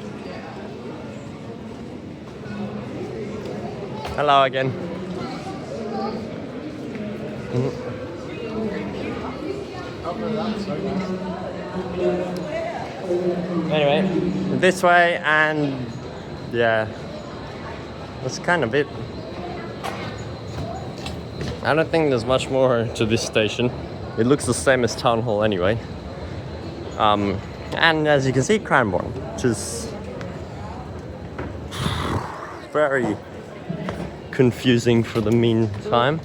Hello again. Anyway, this way, and yeah, that's kind of it. I don't think there's much more to this station. It looks the same as Town Hall anyway. And as you can see, Cranbourne, which is very confusing for the meantime.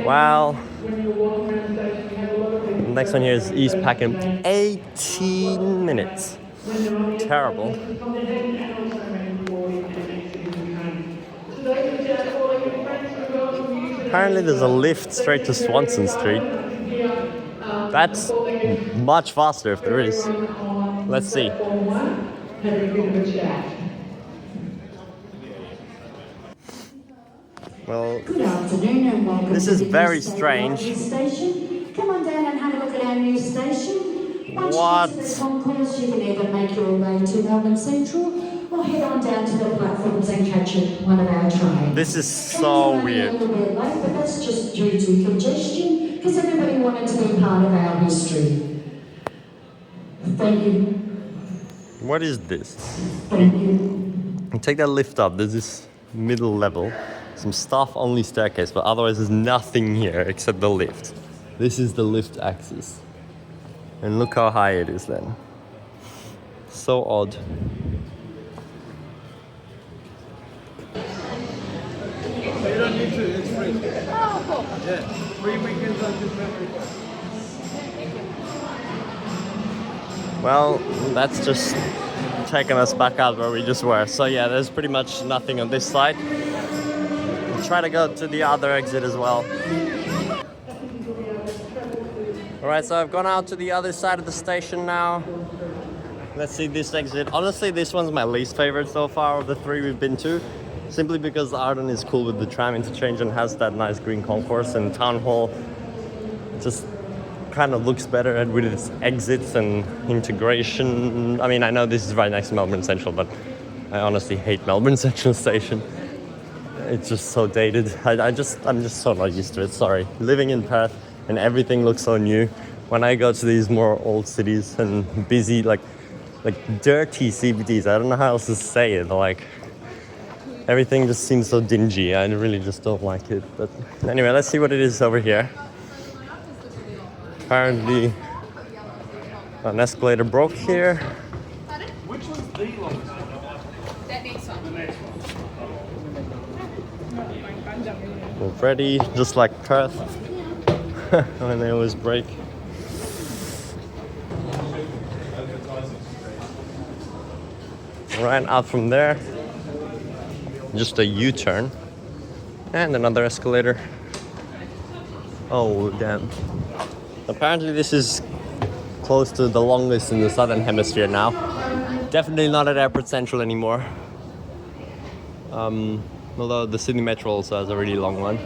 Well, the next one here is East Pakenham. 18 minutes. Terrible. Apparently there's a lift straight to Swanston Street. That's much faster if there is. Let's see. Well, Good afternoon and welcome this is very strange. Station. Come on down and have a look at our new station. Once What? you get to the concourse, you can either make your way to Melbourne Central or head on down to the platforms and catch one of our trains. This is so weird. A little bit late, but that's just due to congestion because everybody wanted to be part of our history. Thank you. What is this? Thank you. You take that lift up, there's this middle level, some staff-only staircase, but otherwise there's nothing here except the lift. This is the lift axis. And look how high it is then. So odd. You don't need to, it's free. Oh, cool. Yeah, 3 weekends on December. Well, that's just taking us back out where we just were. So yeah, there's pretty much nothing on this side. We'll try to go to the other exit as well. Alright, so I've gone out to the other side of the station now. Let's see this exit. Honestly, this one's my least favorite so far of the three we've been to. Simply because Arden is cool with the tram interchange and has that nice green concourse, and Town Hall just kind of looks better and with its exits and integration. I mean, I know this is right next to Melbourne Central, but I honestly hate Melbourne Central Station. It's just so dated. I'm just so not used to it, sorry. Living in Perth and everything looks so new. When I go to these more old cities and busy, like dirty CBDs, I don't know how else to say it, like everything just seems so dingy. I really just don't like it. But anyway, let's see what it is over here. Apparently an escalator broke here. Which one's the longest? That next one. The next one. We're ready, just like Perth, when they always break. Right out from there. just a U-turn. And another escalator. Oh, damn. Apparently this is close to the longest in the southern hemisphere now. Definitely not at Airport Central anymore. Although the Sydney Metro also has a really long one.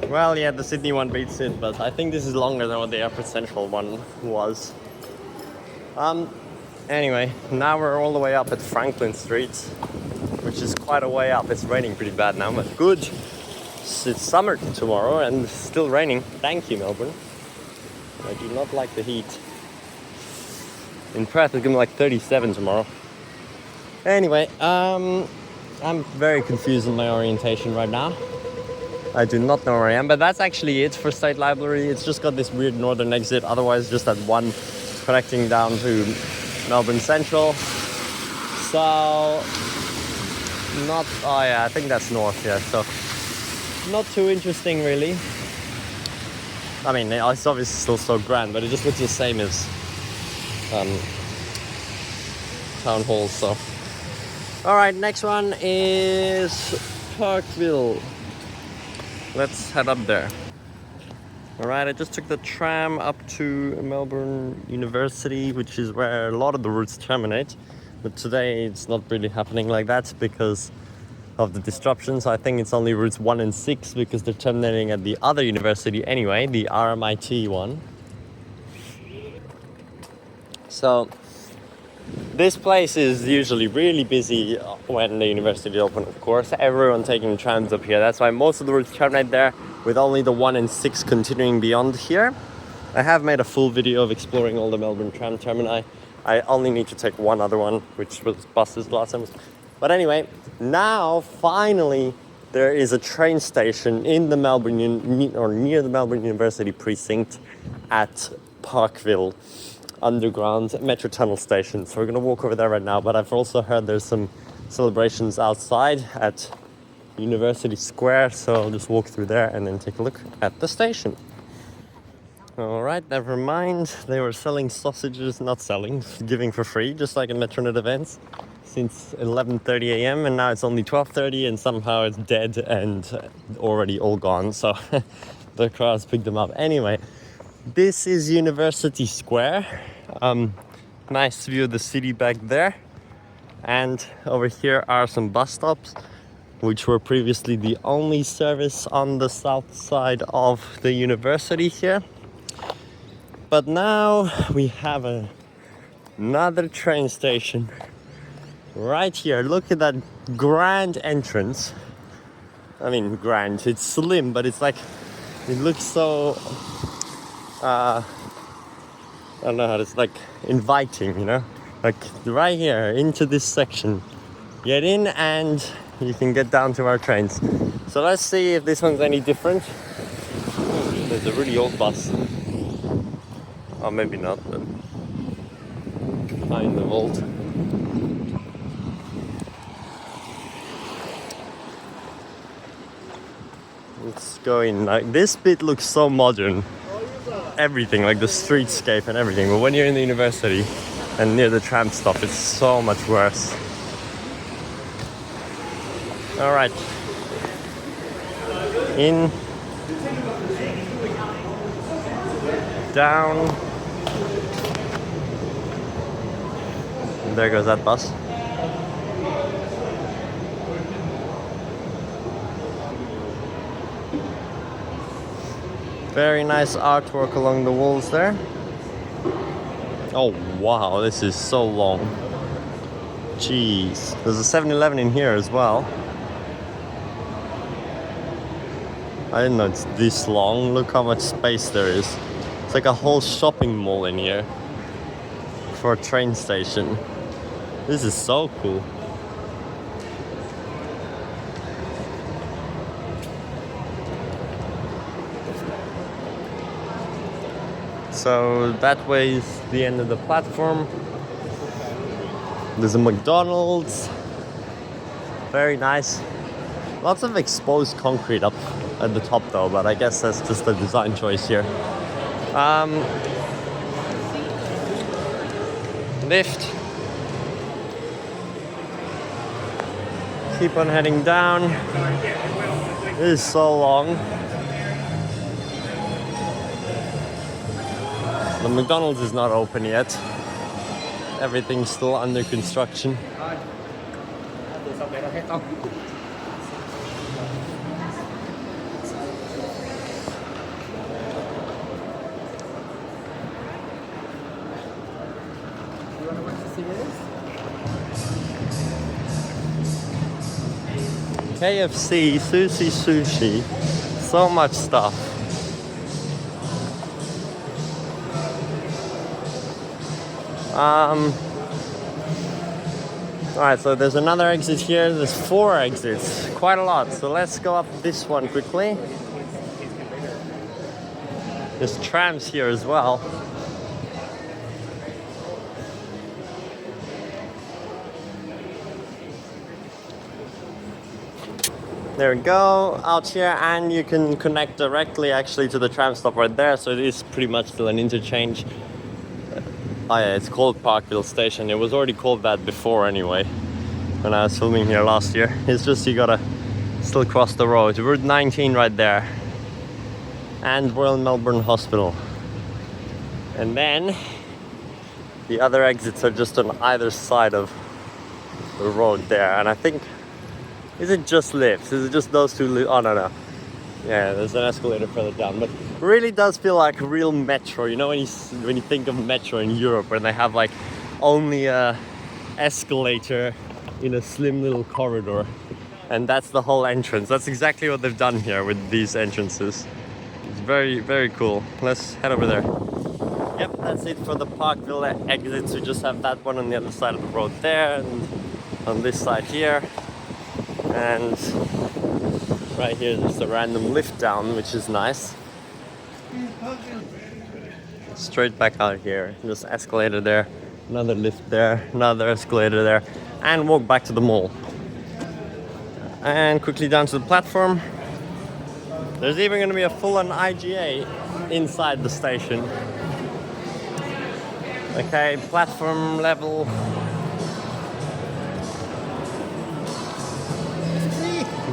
Well, yeah, the Sydney one beats it, but I think this is longer than what the Airport Central one was. Anyway, now we're all the way up at Franklin Street, which is quite a way up. It's raining pretty bad now, but good. It's summer tomorrow and still raining. Thank you, Melbourne. I do not like the heat. In Perth, it's gonna be like 37 tomorrow. Anyway, I'm very confused in my orientation right now. I do not know where I am, but that's actually it for State Library. It's just got this weird northern exit, otherwise just that one connecting down to Melbourne Central. So, oh yeah, I think that's north, yeah, so not too interesting really. I mean, it's obviously still so grand, but it just looks the same as Town Hall, so. Alright, next one is Parkville. Let's head up there. Alright, I just took the tram up to Melbourne University, which is where a lot of the routes terminate. But today it's not really happening like that because of the disruptions. I think it's only routes 1 and 6 because they're terminating at the other university anyway, the RMIT one. So this place is usually really busy when the university open, of course. Everyone taking trams up here. That's why most of the routes terminate there, with only the 1 and 6 continuing beyond here. I have made a full video of exploring all the Melbourne tram termini. I only need to take one other one, which was buses last time. But anyway, now finally there is a train station in the Melbourne or near the Melbourne University precinct at Parkville underground Metro Tunnel station. So we're gonna walk over there right now, but I've also heard there's some celebrations outside at University Square, so I'll just walk through there and then take a look at the station. Alright, never mind. They were selling sausages, not selling, giving for free, just like in Metronet events, since 11:30 a.m. and now it's only 12:30 and somehow it's dead and already all gone, so the crowds picked them up. Anyway, this is University Square. Nice view of the city back there. And over here are some bus stops, which were previously the only service on the south side of the university here. But now we have another train station right here. Look at that grand entrance. I mean, grand, it's slim, but it's like, it looks so, I don't know how to, it's like inviting, you know? Like right here into this section. Get in and you can get down to our trains. So let's see if this one's any different. There's a really old bus. Oh, maybe not, but kind of old. Let's go in. Like this bit looks so modern. Everything, like the streetscape and everything. But when you're in the university and near the tram stop, it's so much worse. All right. In. Down. And there goes that bus. Very nice artwork along the walls there. Oh wow, this is so long. Jeez. There's a 7-Eleven in here as well. I didn't know it's this long. Look how much space there is. It's like a whole shopping mall in here for a train station. This is so cool. So that way is the end of the platform. There's a McDonald's. Very nice. Lots of exposed concrete up at the top though, but I guess that's just a design choice here. Lift. keep on heading down. It is so long. The McDonald's is not open yet. Everything's still under construction. KFC, sushi, so much stuff. Alright, so there's another exit here. There's 4 exits, quite a lot. So let's go up this one quickly. There's trams here as well. There we go, out here, and you can connect directly actually to the tram stop right there, so it is pretty much still an interchange. Oh yeah, it's called Parkville Station. It was already called that before anyway, when I was filming here last year. It's just you gotta still cross the road. Route 19 right there. And Royal Melbourne Hospital. And then the other exits are just on either side of the road there, and I think, is it just lifts? Is it just those 2 lifts? Oh, no. Yeah, there's an escalator further down. But it really does feel like a real metro. You know, when you think of metro in Europe, where they have like only a escalator in a slim little corridor. And that's the whole entrance. That's exactly what they've done here with these entrances. It's very, very cool. Let's head over there. Yep, that's it for the Parkville exits. We just have that one on the other side of the road there, and on this side here. And right here there's a random lift down, which is nice. Straight back out here, just escalator there, another lift there, another escalator there, and walk back to the mall. And quickly down to the platform. There's even going to be a full-on IGA inside the station. Okay, platform level.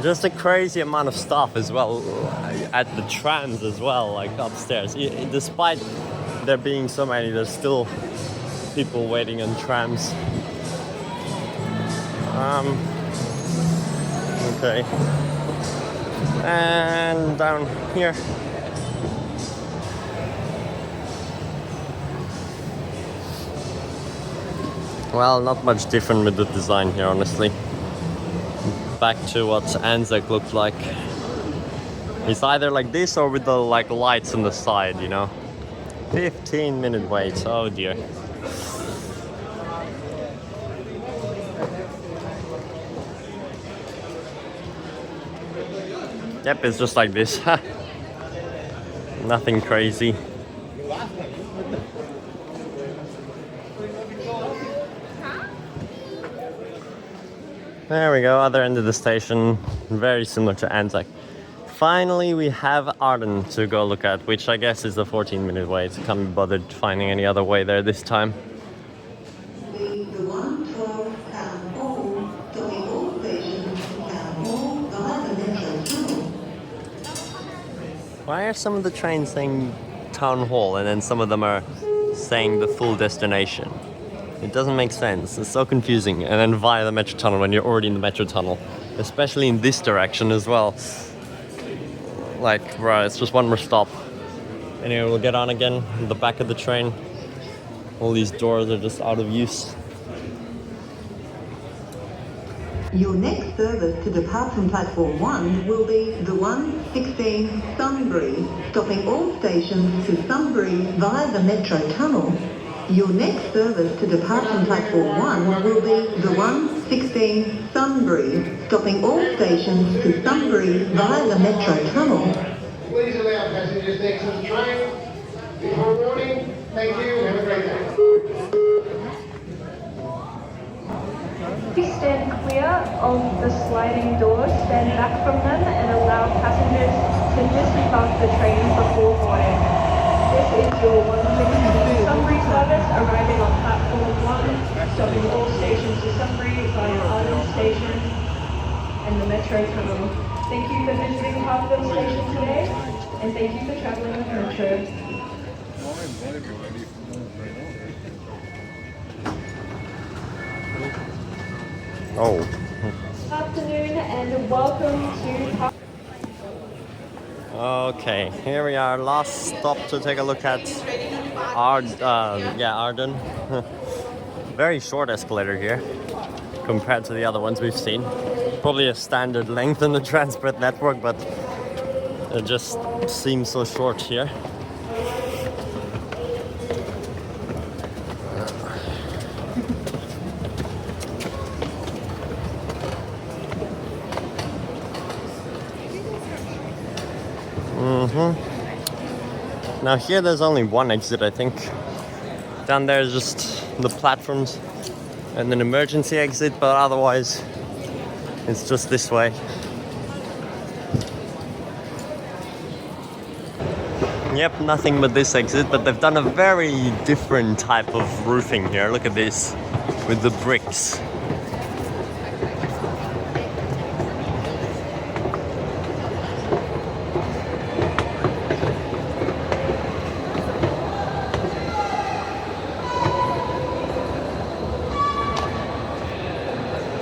Just a crazy amount of stuff as well at the trams as well, like upstairs. Despite there being so many, there's still people waiting on trams. Okay. And down here. Well, not much different with the design here, honestly. Back to what Anzac looked like. It's either like this or with the like lights on the side, you know. 15-minute wait, oh dear. Yep, it's just like this. Nothing crazy. There we go, other end of the station, very similar to Anzac. Finally, we have Arden to go look at, which I guess is a 14-minute wait. Can't be bothered finding any other way there this time. The 112 Town Hall, stopping all stations, Town Hall, via the Metro Tunnel. Why are some of the trains saying Town Hall and then some of them are saying the full destination? It doesn't make sense. It's so confusing. And then via the Metro Tunnel when you're already in the Metro Tunnel, especially in this direction as well. Like, bro, it's just one more stop. Anyway, we'll get on again in the back of the train. All these doors are just out of use. Your next service to depart from platform 1 will be the 116 Sunbury, stopping all stations to Sunbury via the Metro Tunnel. Your next service to depart from platform 1 will be the 116 Sunbury, stopping all stations to Sunbury via the Metro Tunnel. Please allow passengers to exit the train before boarding. Thank you. Have a great day. Please stand clear of the sliding doors, stand back from them and allow passengers to disembark the train before boarding. This is your 116 Sunbury service arriving on platform 1, stopping all stations to Sunbury via Arden Station. Melbourne Metro Tunnel. Thank you for visiting Parkville Station today, and thank you for travelling with Metro. Oh. Afternoon and welcome to Okay, here we are. Last stop to take a look at Arden. Very short escalator here compared to the other ones we've seen. Probably a standard length in the transport network, but it just seems so short here. Now here there's only one exit, I think. Down there is just the platforms and an emergency exit, but otherwise it's just this way. Yep, nothing but this exit, but they've done a very different type of roofing here. Look at this, with the bricks.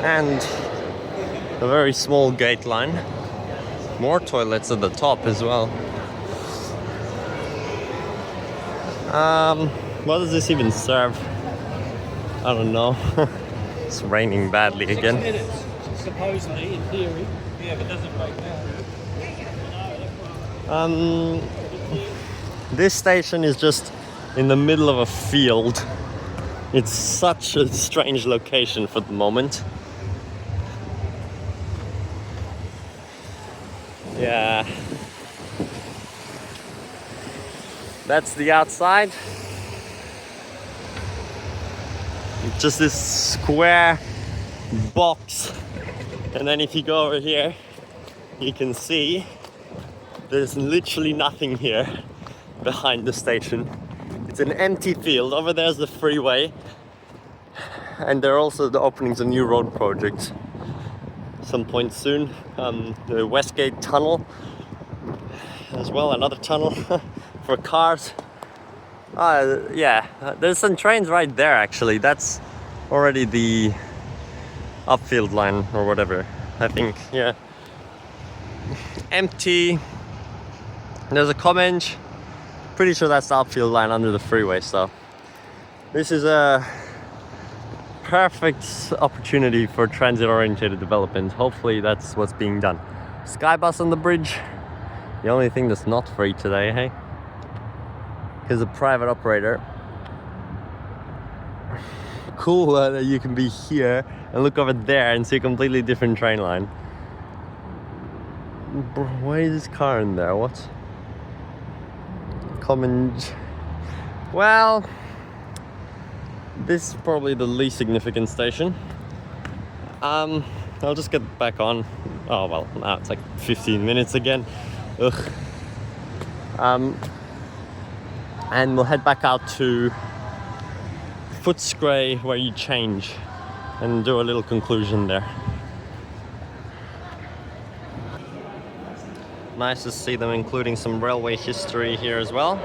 And a very small gate line. More toilets at the top as well. What does this even serve? I don't know. It's raining badly again. Supposedly, in theory. Yeah, but doesn't break down. This station is just in the middle of a field. It's such a strange location for the moment. Yeah. That's the outside. Just this square box. And then if you go over here, you can see there's literally nothing here behind the station. It's an empty field. Over there's the freeway. And there are also the openings of new road projects. Some point soon. The Westgate Tunnel as well, another tunnel for cars. Yeah, there's some trains right there actually. That's already the upfield line or whatever, I think, yeah. Empty. There's a Comenge. Pretty sure that's the upfield line under the freeway, so this is a perfect opportunity for transit-oriented development. Hopefully that's what's being done. Skybus on the bridge. The only thing that's not free today, hey? Is a private operator. Cool that you can be here and look over there and see a completely different train line. Why is this car in there? What? Comenge. Well, this is probably the least significant station. I'll just get back on. Oh well, now it's like 15 minutes again. Ugh. And we'll head back out to Footscray where you change and do a little conclusion there. Nice to see them including some railway history here as well.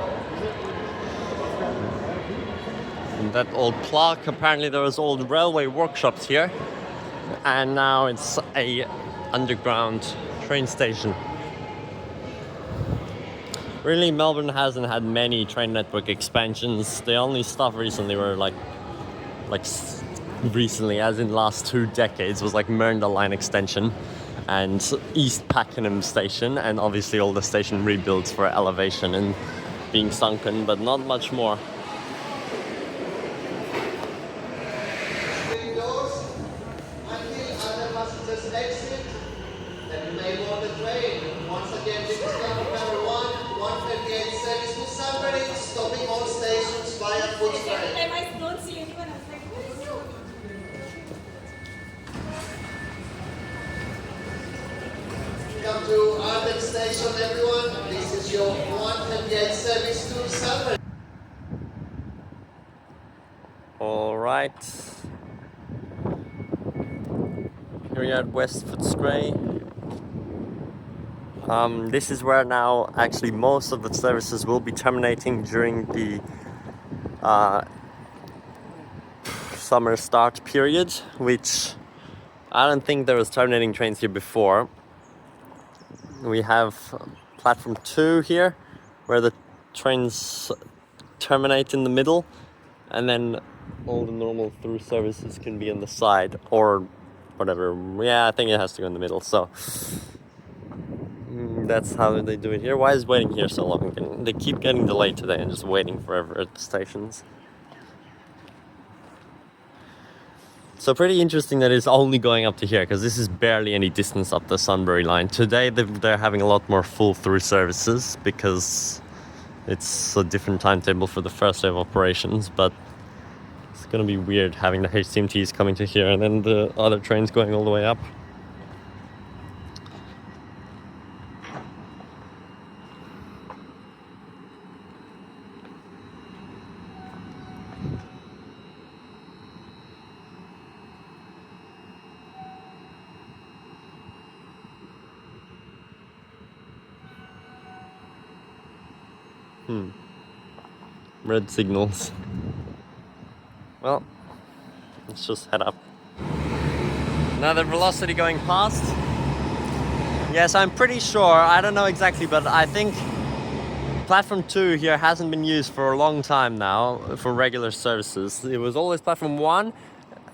And that old clock, apparently there was old railway workshops here, and now it's a underground train station. Really, Melbourne hasn't had many train network expansions. The only stuff recently were like recently, as in last 2 decades, was like Mernda line extension and East Pakenham station, and obviously all the station rebuilds for elevation and being sunken, but not much more. Welcome to Arden Station, everyone. This is your 128 service to Sunbury. All right. Here we are at West Footscray. This is where now actually most of the services will be terminating during the summer start period, which I don't think there was terminating trains here before. We have platform 2 here, where the trains terminate in the middle, and then all the normal through services can be on the side, or whatever. Yeah, I think it has to go in the middle, so that's how they do it here. Why is waiting here so long? They keep getting delayed today and just waiting forever at the stations. So pretty interesting that it's only going up to here, because this is barely any distance up the Sunbury line. Today they're having a lot more full through services because it's a different timetable for the first day of operations, but it's going to be weird having the HCMTs coming to here and then the other trains going all the way up. Red signals. Well, let's just head up. Another velocity going past. Yes, I'm pretty sure, I don't know exactly, but I think platform 2 here hasn't been used for a long time now for regular services. It was always platform 1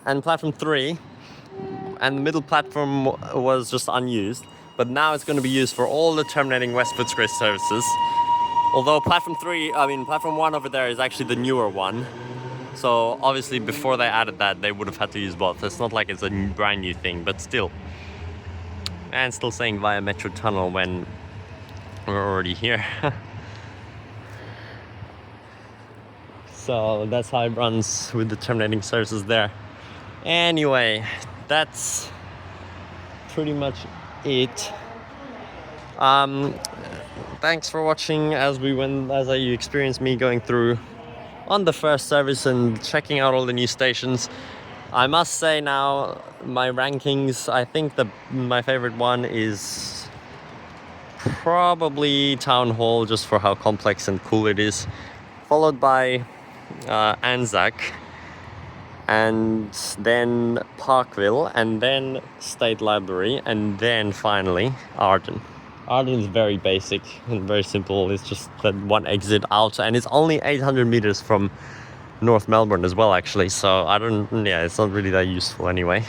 and platform 3, and the middle platform was just unused. But now it's going to be used for all the terminating West Footscray services. Although platform 1 over there is actually the newer one. So obviously before they added that, they would have had to use both. It's not like it's a brand new thing, but still. And still saying via Metro Tunnel when we're already here. So that's how it runs with the terminating services there. Anyway, that's pretty much it. Thanks for watching as you experienced me going through on the first service and checking out all the new stations. I must say now, my rankings, I think my favorite one is probably Town Hall, just for how complex and cool it is, followed by Anzac, and then Parkville, and then State Library, and then finally Arden. Arden is very basic and very simple. It's just that one exit out, and it's only 800 meters from North Melbourne as well, actually. So it's not really that useful anyway.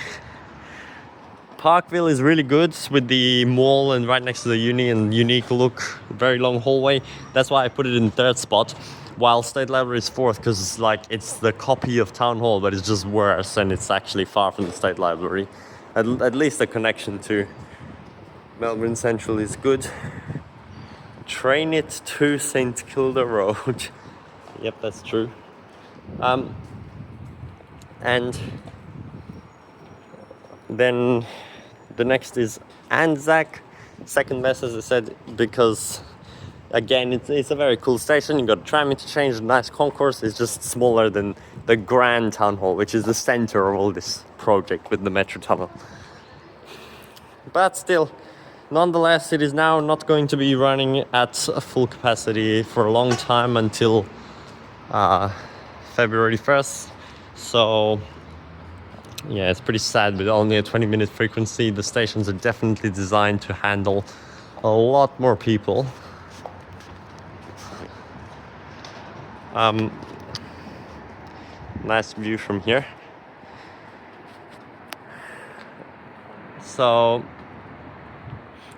Parkville is really good with the mall and right next to the uni and unique look, very long hallway. That's why I put it in 3rd spot, while State Library is 4th, because it's the copy of Town Hall, but it's just worse, and it's actually far from the State Library. At least the connection to Melbourne Central is good. Train it to St Kilda Road. Yep, that's true. And then the next is Anzac, second best, as I said, because again it's a very cool station. You got a tram interchange, a nice concourse. It's just smaller than the Grand Town Hall, which is the center of all this project with the Metro Tunnel. But still, nonetheless, it is now not going to be running at full capacity for a long time until February 1st. So yeah, it's pretty sad with only a 20-minute frequency. The stations are definitely designed to handle a lot more people. Nice view from here. So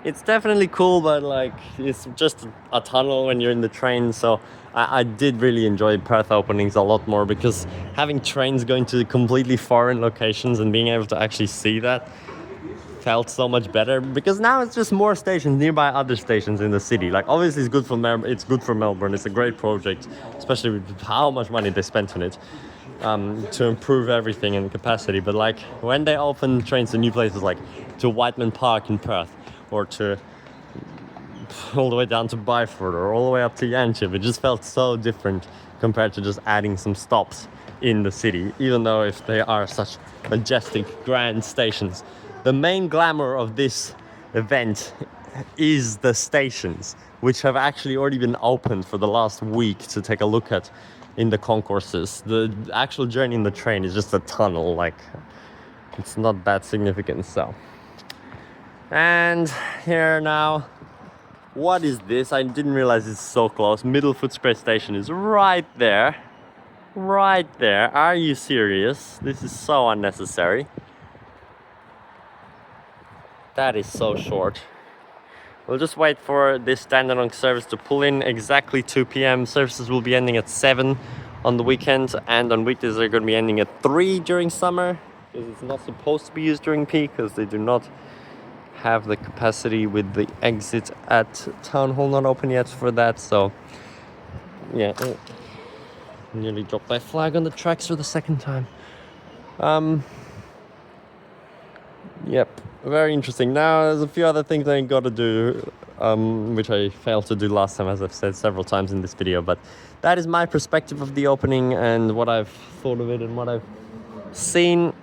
it's definitely cool, but it's just a tunnel when you're in the train. So I did really enjoy Perth openings a lot more, because having trains going to completely foreign locations and being able to actually see that felt so much better, because now it's just more stations nearby other stations in the city. Obviously it's good for Melbourne. It's a great project, especially with how much money they spent on it to improve everything and capacity. But when they open trains to new places, like to Whiteman Park in Perth, or to all the way down to Byford, or all the way up to Yanchep, it just felt so different compared to just adding some stops in the city, even though if they are such majestic, grand stations. The main glamour of this event is the stations, which have actually already been opened for the last week to take a look at in the concourses. The actual journey in the train is just a tunnel, like it's not that significant. So, and here now, what is this? I didn't realize it's so close. Middle Footscray Station is right there. Right there. Are you serious? This is so unnecessary. That is so short. We'll just wait for this standalone service to pull in exactly 2 p.m. Services will be ending at 7 on the weekend, and on weekdays they're going to be ending at 3 during summer, because it's not supposed to be used during peak, because they do not have the capacity with the exit at Town Hall not open yet for that. So yeah, nearly dropped my flag on the tracks for the second time. Yep, very interesting. Now there's a few other things I got to do, which I failed to do last time, as I've said several times in this video, but that is my perspective of the opening and what I've thought of it and what I've seen.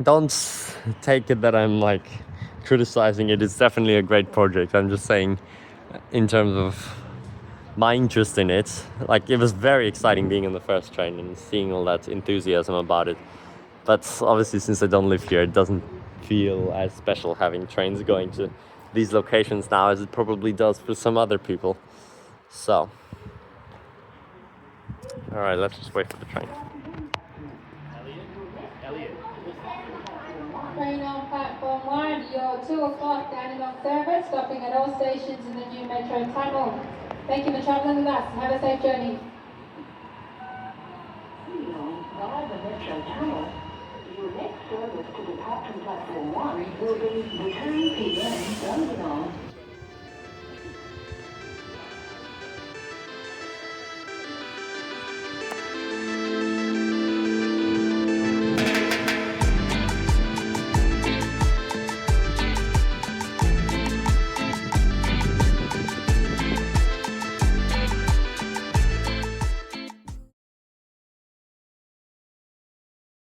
Don't take it that I'm like criticizing it. It's definitely a great project. I'm just saying, in terms of my interest in it, like it was very exciting being on the first train and seeing all that enthusiasm about it. But obviously, since I don't live here, it doesn't feel as special having trains going to these locations now as it probably does for some other people. So, all right, let's just wait for the train. Train on platform 1, your 2 o'clock Dandenong service, stopping at all stations in the new Metro Tunnel. Thank you for travelling with us. Have a safe journey. Via the Metro Tunnel, your next service to depart from platform 1 will be the 2 p.m. Dandenong